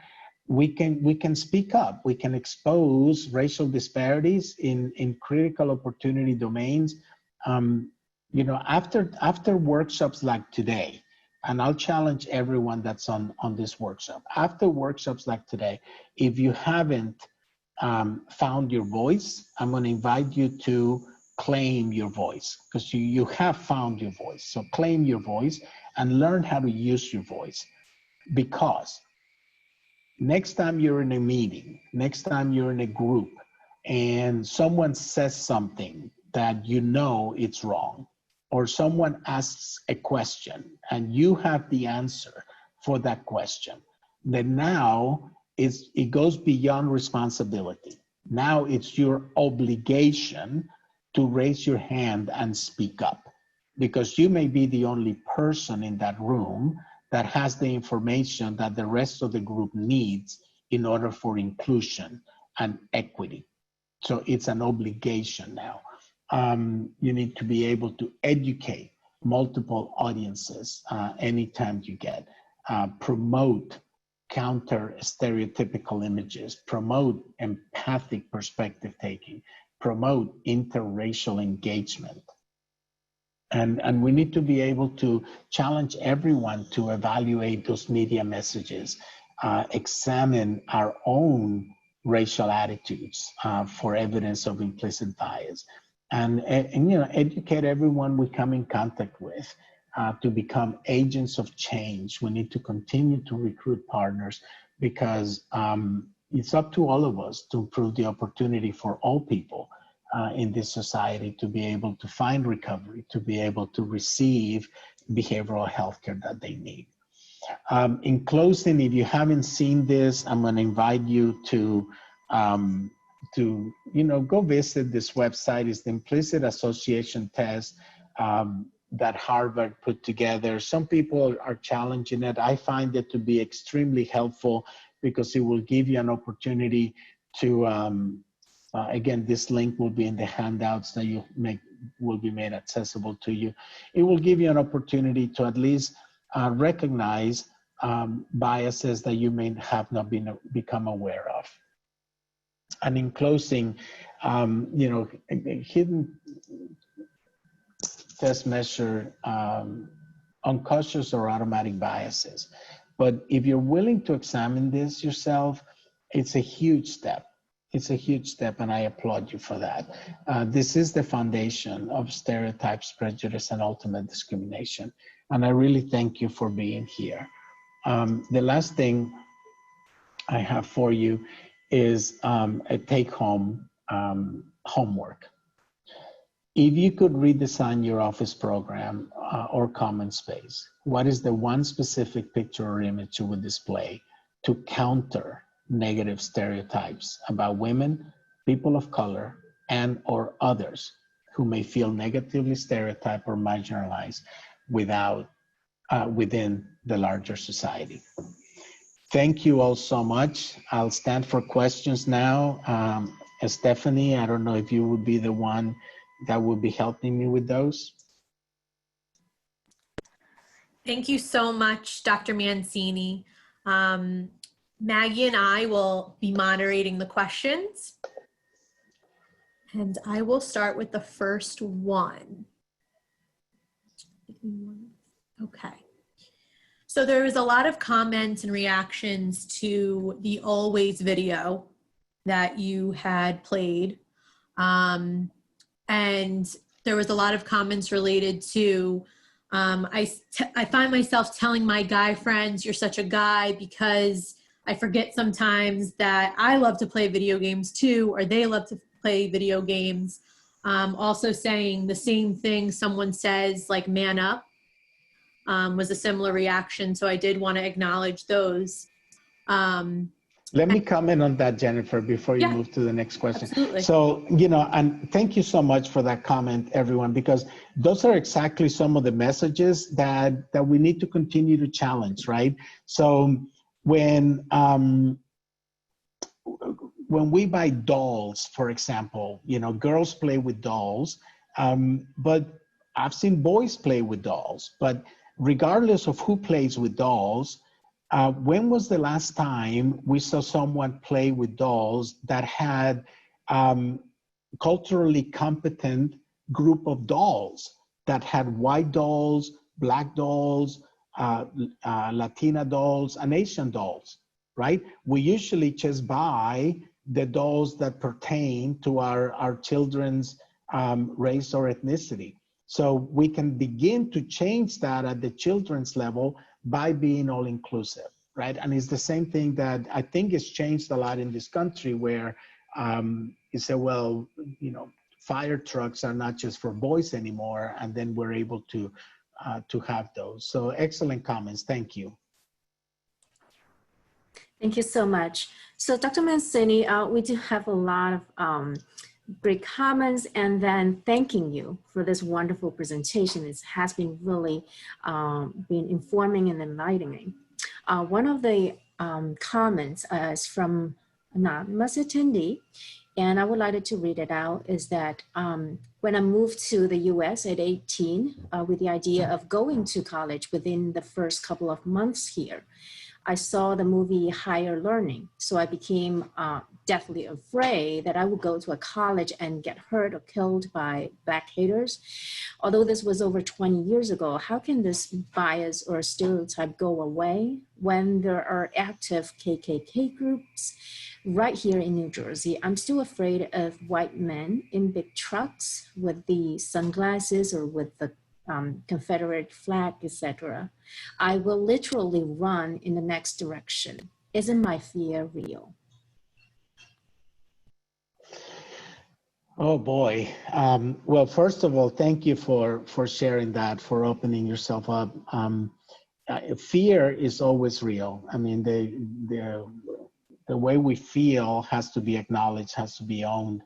We can speak up. We can expose racial disparities in critical opportunity domains. After workshops like today, and I'll challenge everyone that's on this workshop. After workshops like today, if you haven't found your voice, I'm going to invite you to claim your voice, because you have found your voice. So claim your voice and learn how to use your voice, because next time you're in a meeting, next time you're in a group and someone says something that it's wrong, or someone asks a question and you have the answer for that question, then now it goes beyond responsibility. Now it's your obligation to raise your hand and speak up, because you may be the only person in that room that has the information that the rest of the group needs in order for inclusion and equity. So it's an obligation now. You need to be able to educate multiple audiences anytime you get, promote counter stereotypical images, promote empathic perspective taking, promote interracial engagement. And we need to be able to challenge everyone to evaluate those media messages, examine our own racial attitudes for evidence of implicit bias, and educate everyone we come in contact with to become agents of change. We need to continue to recruit partners, because it's up to all of us to improve the opportunity for all people in this society to be able to find recovery, to be able to receive behavioral health care that they need. In closing, if you haven't seen this, I'm going to invite you to go visit this website. It's the Implicit Association Test. that Harvard put together. Some people are challenging it. I find it to be extremely helpful because it will give you an opportunity to, again, this link will be in the handouts that will be made accessible to you. It will give you an opportunity to at least recognize biases that you may have not become aware of. And in closing, hidden test measure unconscious or automatic biases. But if you're willing to examine this yourself, it's a huge step. It's a huge step, and I applaud you for that. This is the foundation of stereotypes, prejudice, and ultimate discrimination. And I really thank you for being here. The last thing I have for you is a take-home homework. If you could redesign your office program or common space, what is the one specific picture or image you would display to counter negative stereotypes about women, people of color, and or others who may feel negatively stereotyped or marginalized within the larger society? Thank you all so much. I'll stand for questions now. Stephanie, I don't know if you would be the one that will be helping me with those. Thank you so much, Dr. Mancini. Maggie and I will be moderating the questions. And I will start with the first one. Okay. So there was a lot of comments and reactions to the Always video that you had played. And there was a lot of comments related to, I find myself telling my guy friends, you're such a guy, because I forget sometimes that I love to play video games too, or they love to play video games. Also saying the same thing someone says, like man up, was a similar reaction. So I did want to acknowledge those. Let me comment on that, Jennifer, before you move to the next question. Absolutely. So, and thank you so much for that comment, everyone, because those are exactly some of the messages that we need to continue to challenge, right? So when we buy dolls, for example, girls play with dolls, but I've seen boys play with dolls. But regardless of who plays with dolls, when was the last time we saw someone play with dolls that had culturally competent group of dolls, that had white dolls, black dolls, Latina dolls, and Asian dolls, right? We usually just buy the dolls that pertain to our children's race or ethnicity. So we can begin to change that at the children's level by being all inclusive, right? And it's the same thing that I think has changed a lot in this country, where you say, well, fire trucks are not just for boys anymore, and then we're able to have those. So excellent comments, thank you. Thank you so much. So Dr. Mancini, we do have a lot of great comments, and then thanking you for this wonderful presentation. It has been really been informing and enlightening. One of the comments is from an anonymous attendee, and I would like to read it out, is that when I moved to the US at 18 with the idea of going to college within the first couple of months here, I saw the movie Higher Learning. So I became deathly afraid that I would go to a college and get hurt or killed by Black haters. Although this was over 20 years ago, how can this bias or stereotype go away when there are active KKK groups right here in New Jersey? I'm still afraid of white men in big trucks with the sunglasses or with the Confederate flag, etc. I will literally run in the next direction. Isn't my fear real? Oh boy. Well, first of all, thank you for sharing that, for opening yourself up. Fear is always real. I mean, the way we feel has to be acknowledged, has to be owned.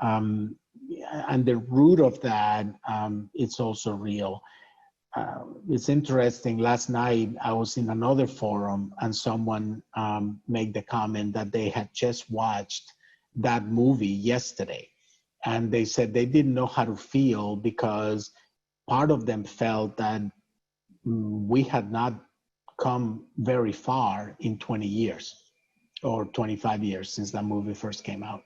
And the root of that, it's also real. it's interesting. Last night, I was in another forum and someone made the comment that they had just watched that movie yesterday. And they said they didn't know how to feel because part of them felt that we had not come very far in 20 years or 25 years since that movie first came out.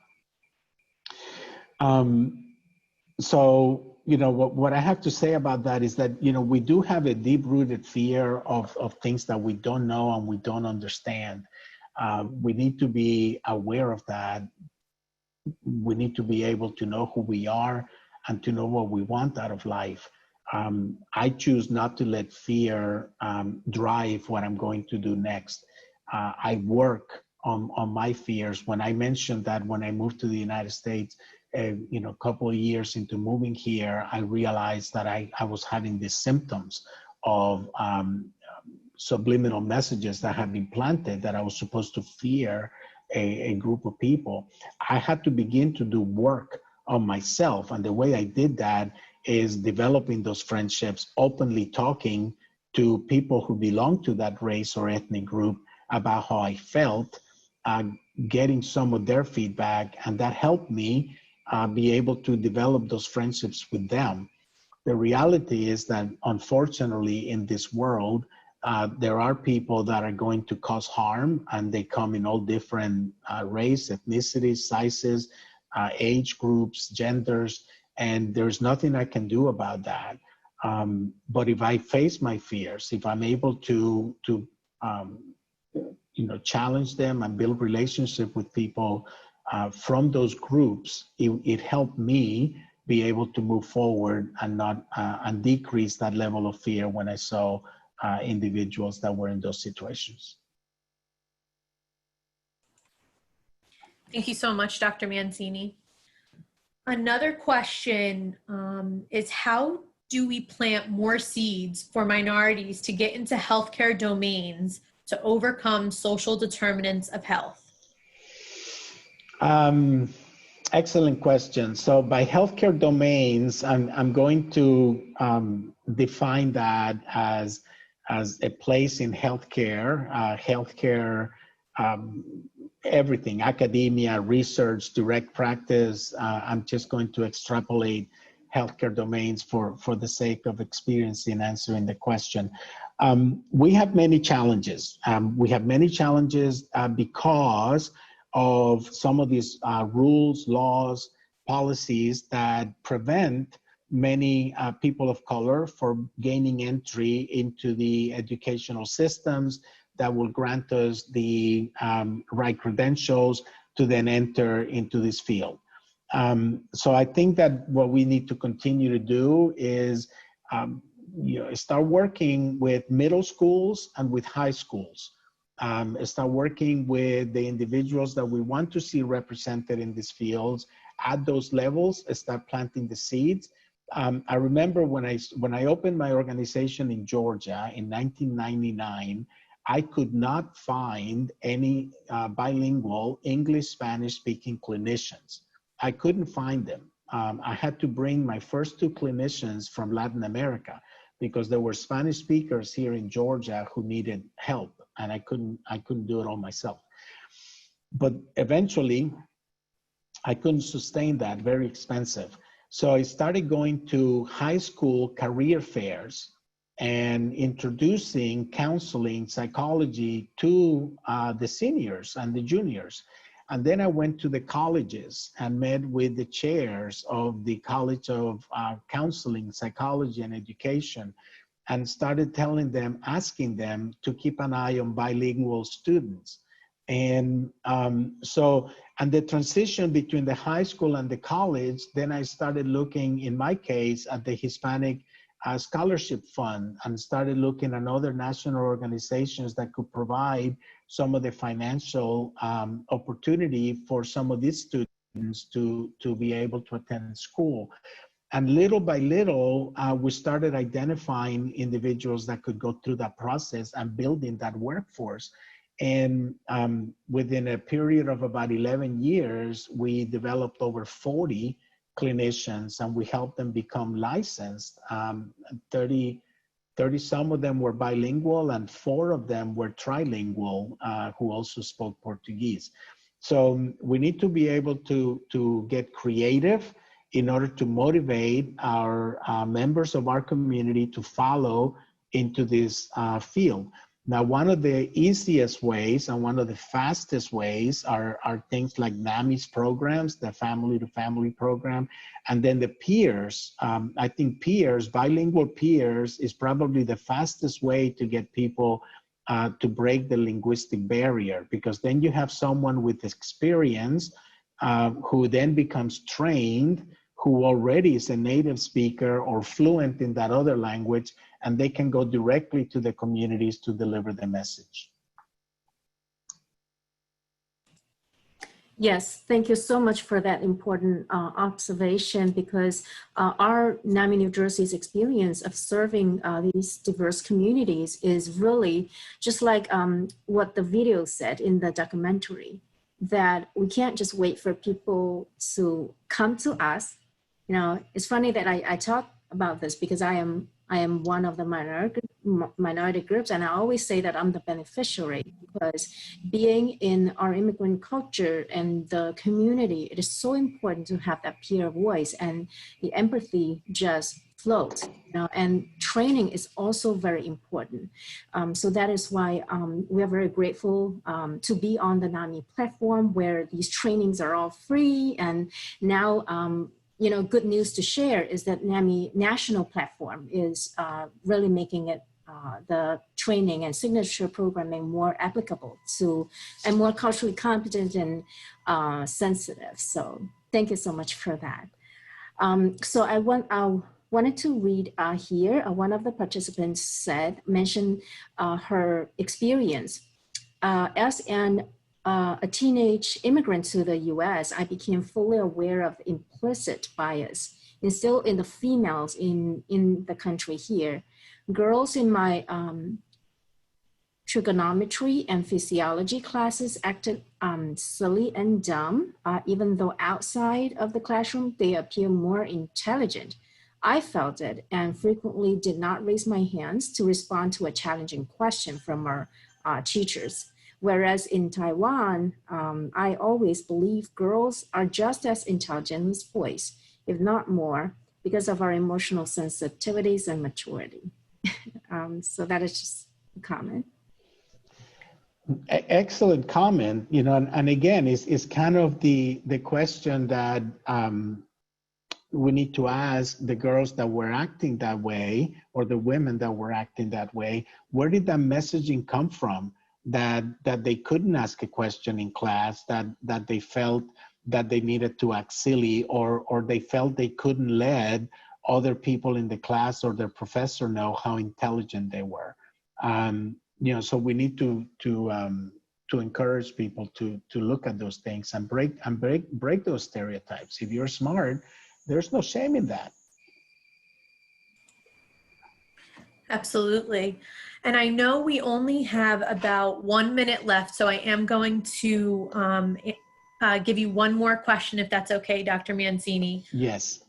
So, you know, what I have to say about that is that, you know, we do have a deep-rooted fear of things that we don't know and we don't understand. We need to be aware of that. We need to be able to know who we are and to know what we want out of life. I choose not to let fear drive what I'm going to do next. I work on my fears. When I mentioned that when I moved to the United States, you know, a couple of years into moving here, I realized that I was having these symptoms of subliminal messages that had been planted that I was supposed to fear a group of people. I had to begin to do work on myself. And the way I did that is developing those friendships, openly talking to people who belong to that race or ethnic group about how I felt, getting some of their feedback, and that helped me be able to develop those friendships with them. The reality is that unfortunately in this world, there are people that are going to cause harm, and they come in all different race, ethnicities, sizes, age groups, genders, and there's nothing I can do about that. But if I face my fears, if I'm able to you know, challenge them and build relationship with people from those groups, it helped me be able to move forward and not and decrease that level of fear when I saw individuals that were in those situations. Thank you so much, Dr. Mancini. Another question is, how do we plant more seeds for minorities to get into healthcare domains to overcome social determinants of health? Excellent question. So by healthcare domains, I'm going to define that as a place in healthcare, everything, academia, research, direct practice. I'm just going to extrapolate healthcare domains for the sake of experience in answering the question. We have many challenges. We have many challenges because of some of these rules, laws, policies that prevent many people of color from gaining entry into the educational systems that will grant us the right credentials to then enter into this field. So I think that what we need to continue to do is you know, start working with middle schools and with high schools. Start working with the individuals that we want to see represented in these fields at those levels, start planting the seeds. I remember when I opened my organization in Georgia in 1999, I could not find any bilingual English, Spanish speaking clinicians. I couldn't find them. I had to bring my first two clinicians from Latin America because there were Spanish speakers here in Georgia who needed help, and I couldn't do it all myself. But eventually, I couldn't sustain that, very expensive. So I started going to high school career fairs and introducing counseling, psychology to the seniors and the juniors. And then I went to the colleges and met with the chairs of the College of Counseling, Psychology, and Education, and started telling them, asking them to keep an eye on bilingual students. And and the transition between the high school and the college, then I started looking, in my case, at the Hispanic Scholarship Fund, and started looking at other national organizations that could provide some of the financial opportunity for some of these students to be able to attend school. And little by little, we started identifying individuals that could go through that process and building that workforce. And within a period of about 11 years, we developed over 40 clinicians, and we helped them become licensed. 30 30 some of them were bilingual, and 4 of them were trilingual, who also spoke Portuguese. So we need to be able to get creative in order to motivate our members of our community to follow into this field. Now, one of the easiest ways and one of the fastest ways are things like NAMI's programs, the family-to-family program, and then the peers. I think peers, bilingual peers, is probably the fastest way to get people to break the linguistic barrier, because then you have someone with experience who then becomes trained, who already is a native speaker or fluent in that other language, and they can go directly to the communities to deliver the message. Yes, thank you so much for that important observation, because our NAMI New Jersey's experience of serving these diverse communities is really just like what the video said in the documentary, that we can't just wait for people to come to us. You know, it's funny that I talk about this because I am one of the minority groups, and I always say that I'm the beneficiary, because being in our immigrant culture and the community, it is so important to have that peer voice, and the empathy just flows, you know, and training is also very important. So that is why we are very grateful to be on the NAMI platform, where these trainings are all free. And now, you know, good news to share is that NAMI national platform is really making it the training and signature programming more applicable to and more culturally competent and sensitive. So thank you so much for that. So I wanted to read here. One of the participants mentioned her experience as a teenage immigrant to the US. I became fully aware of implicit bias instilled in the females in the country here. Girls in my trigonometry and physiology classes acted silly and dumb, even though outside of the classroom, they appear more intelligent. I felt it and frequently did not raise my hands to respond to a challenging question from our teachers. Whereas in Taiwan, I always believe girls are just as intelligent as boys, if not more, because of our emotional sensitivities and maturity. So that is just a comment. Excellent comment. You know, and again, it's kind of the question that we need to ask the girls that were acting that way, or the women that were acting that way. Where did that messaging come from? That they couldn't ask a question in class, that they felt that they needed to act silly, or they felt they couldn't let other people in the class or their professor know how intelligent they were. You know, so we need to encourage people to look at those things and break those stereotypes. If you're smart, there's no shame in that. Absolutely. And I know we only have about 1 minute left, so I am going to give you one more question, if that's okay, Dr. Mancini. Yes.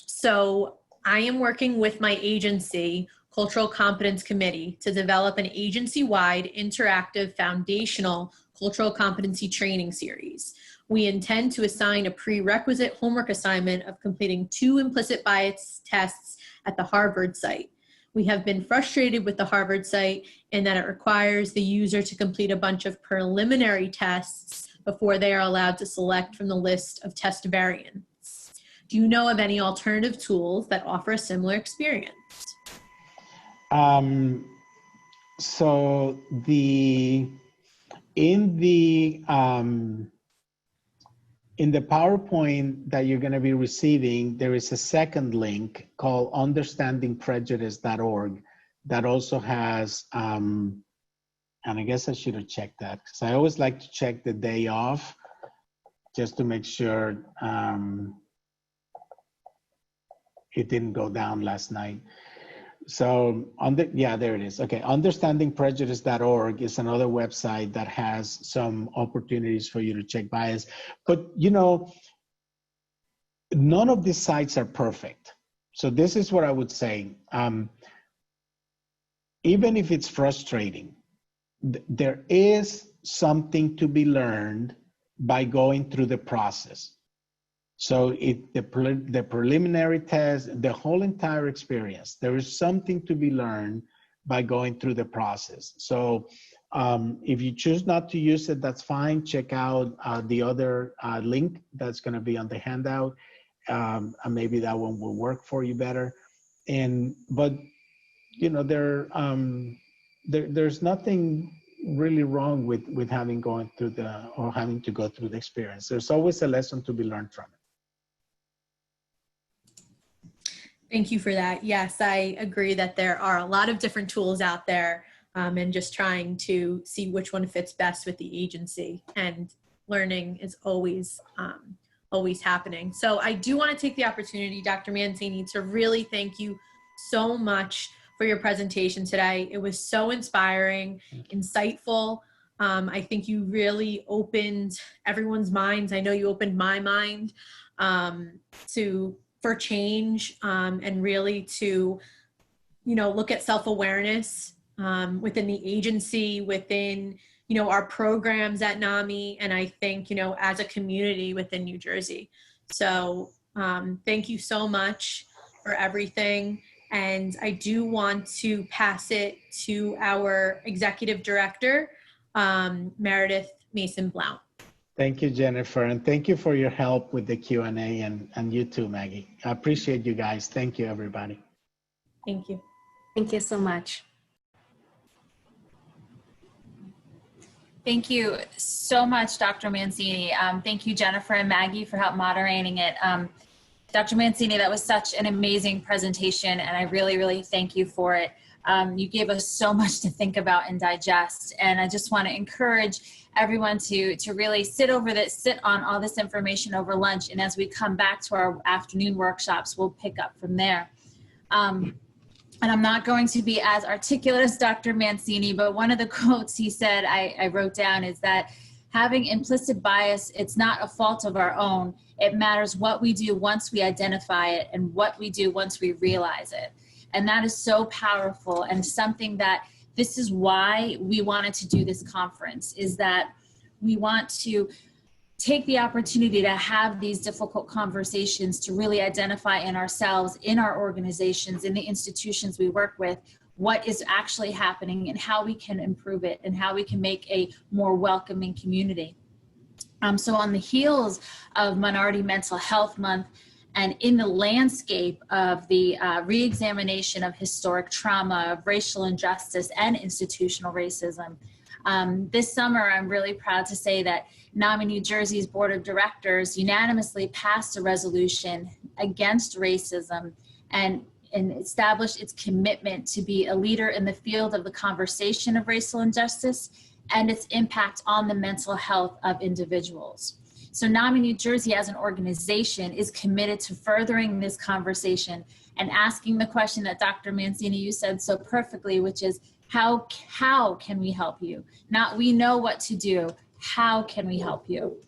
So I am working with my agency, Cultural Competence Committee, to develop an agency-wide interactive foundational cultural competency training series. We intend to assign a prerequisite homework assignment of completing 2 implicit bias tests at the Harvard site. We have been frustrated with the Harvard site in that it requires the user to complete a bunch of preliminary tests before they are allowed to select from the list of test variants. Do you know of any alternative tools that offer a similar experience? So in the PowerPoint that you're going to be receiving, there is a second link called understandingprejudice.org that also has, and I guess I should have checked that, because I always like to check the day off just to make sure it didn't go down last night. So, yeah, there it is. Okay, understandingprejudice.org is another website that has some opportunities for you to check bias. But, you know, none of these sites are perfect. So this is what I would say. even if it's frustrating, there is something to be learned by going through the process. So the preliminary test, the whole entire experience, there is something to be learned by going through the process. So if you choose not to use it, that's fine. Check out the other link that's going to be on the handout. And maybe that one will work for you better. But you know, there's nothing really wrong with having having to go through the experience. There's always a lesson to be learned from it. Thank you for that. Yes, I agree that there are a lot of different tools out there, and just trying to see which one fits best with the agency, and learning is always happening. So I do want to take the opportunity, Dr. Mancini, to really thank you so much for your presentation today. It was so inspiring, insightful. I think you really opened everyone's minds. I know you opened my mind for change, and really to, you know, look at self-awareness within the agency, within, you know, our programs at NAMI, and I think, you know, as a community within New Jersey. So thank you so much for everything. And I do want to pass it to our executive director, Meredith Mason-Blount. Thank you, Jennifer, and thank you for your help with the Q&A, and you too, Maggie. I appreciate you guys. Thank you, everybody. Thank you. Thank you so much. Thank you so much, Dr. Mancini. Thank you, Jennifer and Maggie, for help moderating it. Dr. Mancini, that was such an amazing presentation, and I really, really thank you for it. You gave us so much to think about and digest, and I just want to encourage everyone to really sit on all this information over lunch, and as we come back to our afternoon workshops, we'll pick up from there. And I'm not going to be as articulate as Dr. Mancini, but one of the quotes he said I wrote down is that having implicit bias, it's not a fault of our own. It matters what we do once we identify it and what we do once we realize it. And that is so powerful, and something that this is why we wanted to do this conference, is that we want to take the opportunity to have these difficult conversations to really identify in ourselves, in our organizations, in the institutions we work with, what is actually happening and how we can improve it and how we can make a more welcoming community. So on the heels of Minority Mental Health Month, and in the landscape of the re-examination of historic trauma, of racial injustice and institutional racism, this summer I'm really proud to say that NAMI New Jersey's Board of Directors unanimously passed a resolution against racism and established its commitment to be a leader in the field of the conversation of racial injustice and its impact on the mental health of individuals. So NAMI New Jersey as an organization is committed to furthering this conversation and asking the question that Dr. Mancini, you said so perfectly, which is how can we help you? Not we know what to do, how can we help you?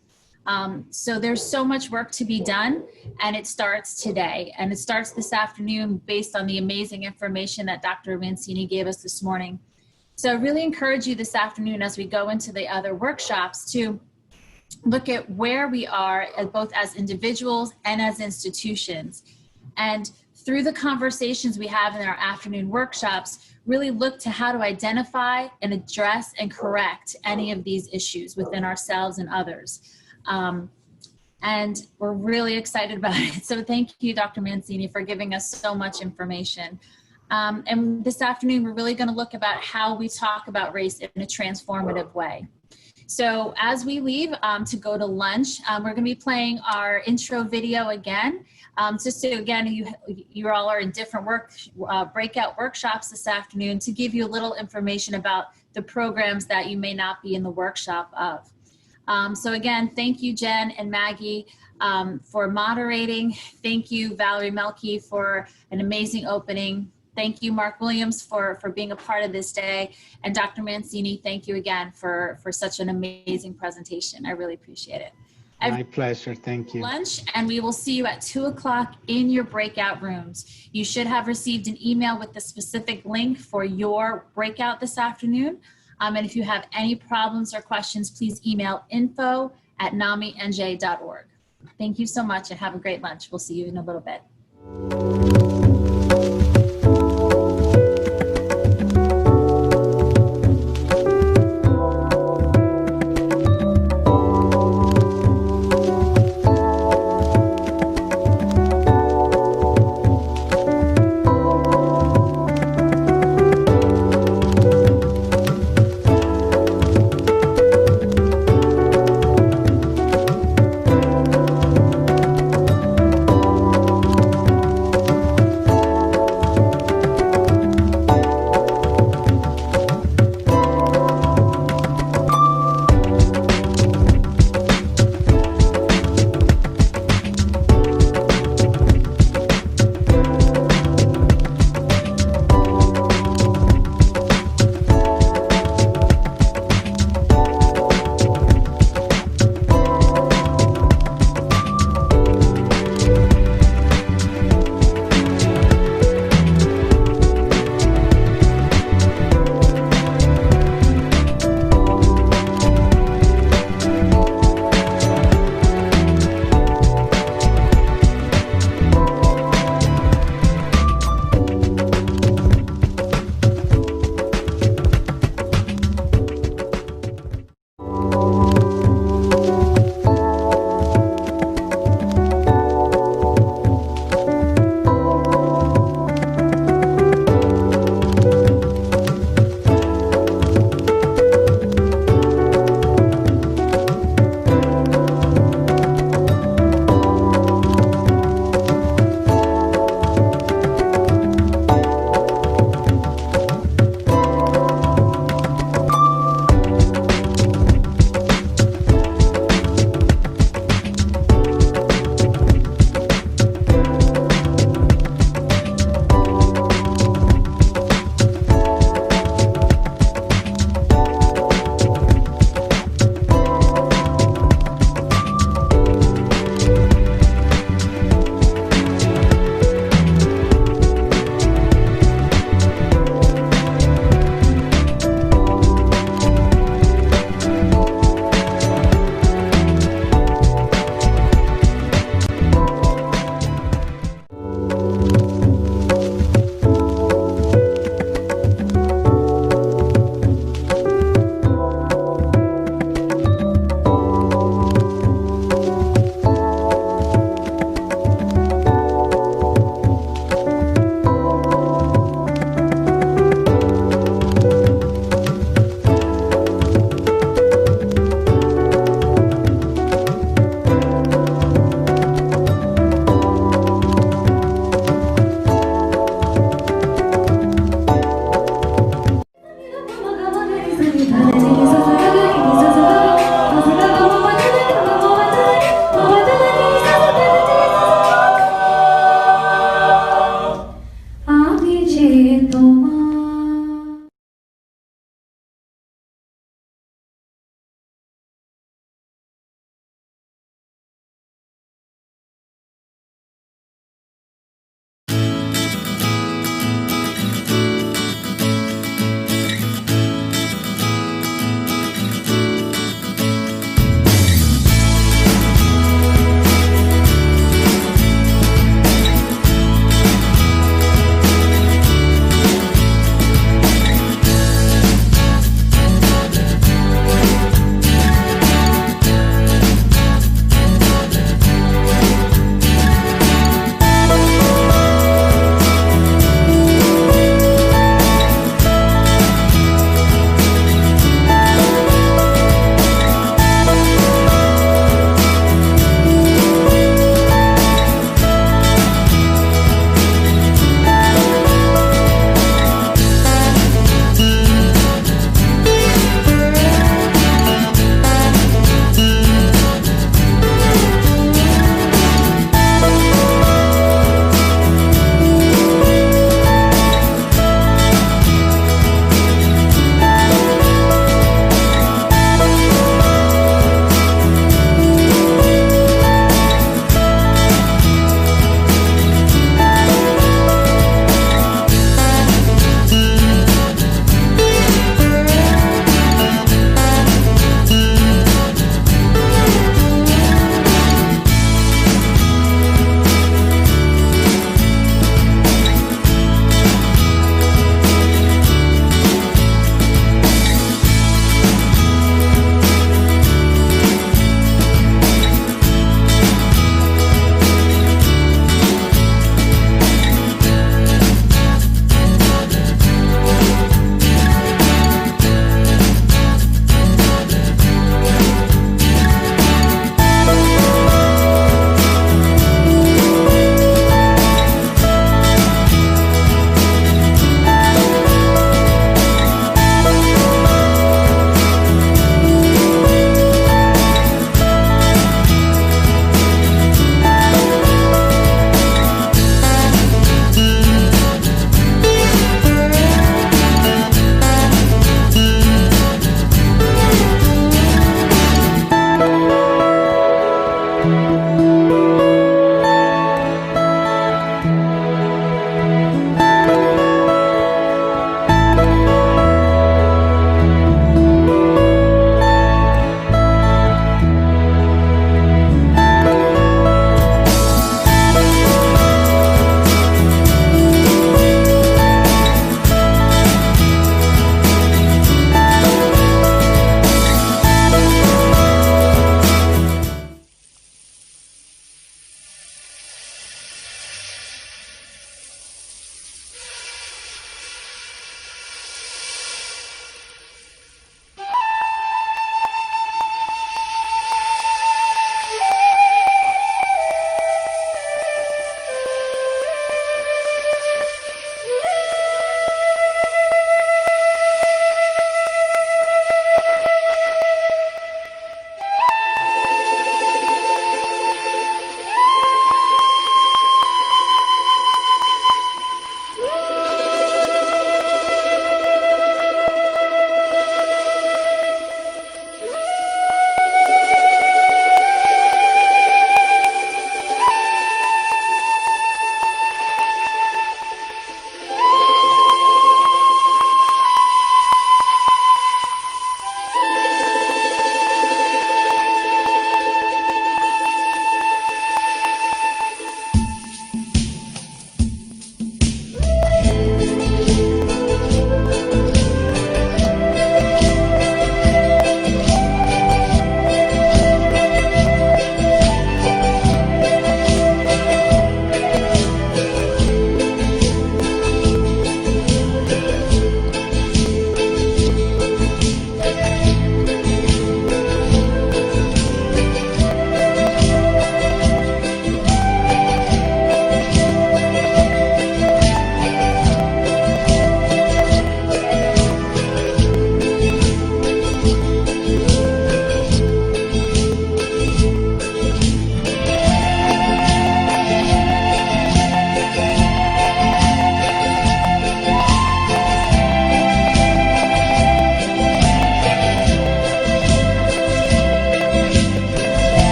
So there's so much work to be done, and it starts today, and it starts this afternoon based on the amazing information that Dr. Mancini gave us this morning. So I really encourage you this afternoon as we go into the other workshops to look at where we are both as individuals and as institutions. And through the conversations we have in our afternoon workshops, really look to how to identify and address and correct any of these issues within ourselves and others. And we're really excited about it. So thank you, Dr. Mancini, for giving us so much information. And this afternoon, we're really going to look about how we talk about race in a transformative way. So as we leave to go to lunch, we're going to be playing our intro video again. Just so again, you all are in different breakout workshops this afternoon to give you a little information about the programs that you may not be in the workshop of. So again, thank you, Jen and Maggie, for moderating. Thank you, Valerie Melke, for an amazing opening. Thank you, Mark Williams, for being a part of this day. And Dr. Mancini, thank you again for such an amazing presentation. I really appreciate it. My pleasure. Thank you. Lunch, and we will see you at 2 o'clock in your breakout rooms. You should have received an email with the specific link for your breakout this afternoon. And if you have any problems or questions, please email info@naminj.org. Thank you so much and have a great lunch. We'll see you in a little bit.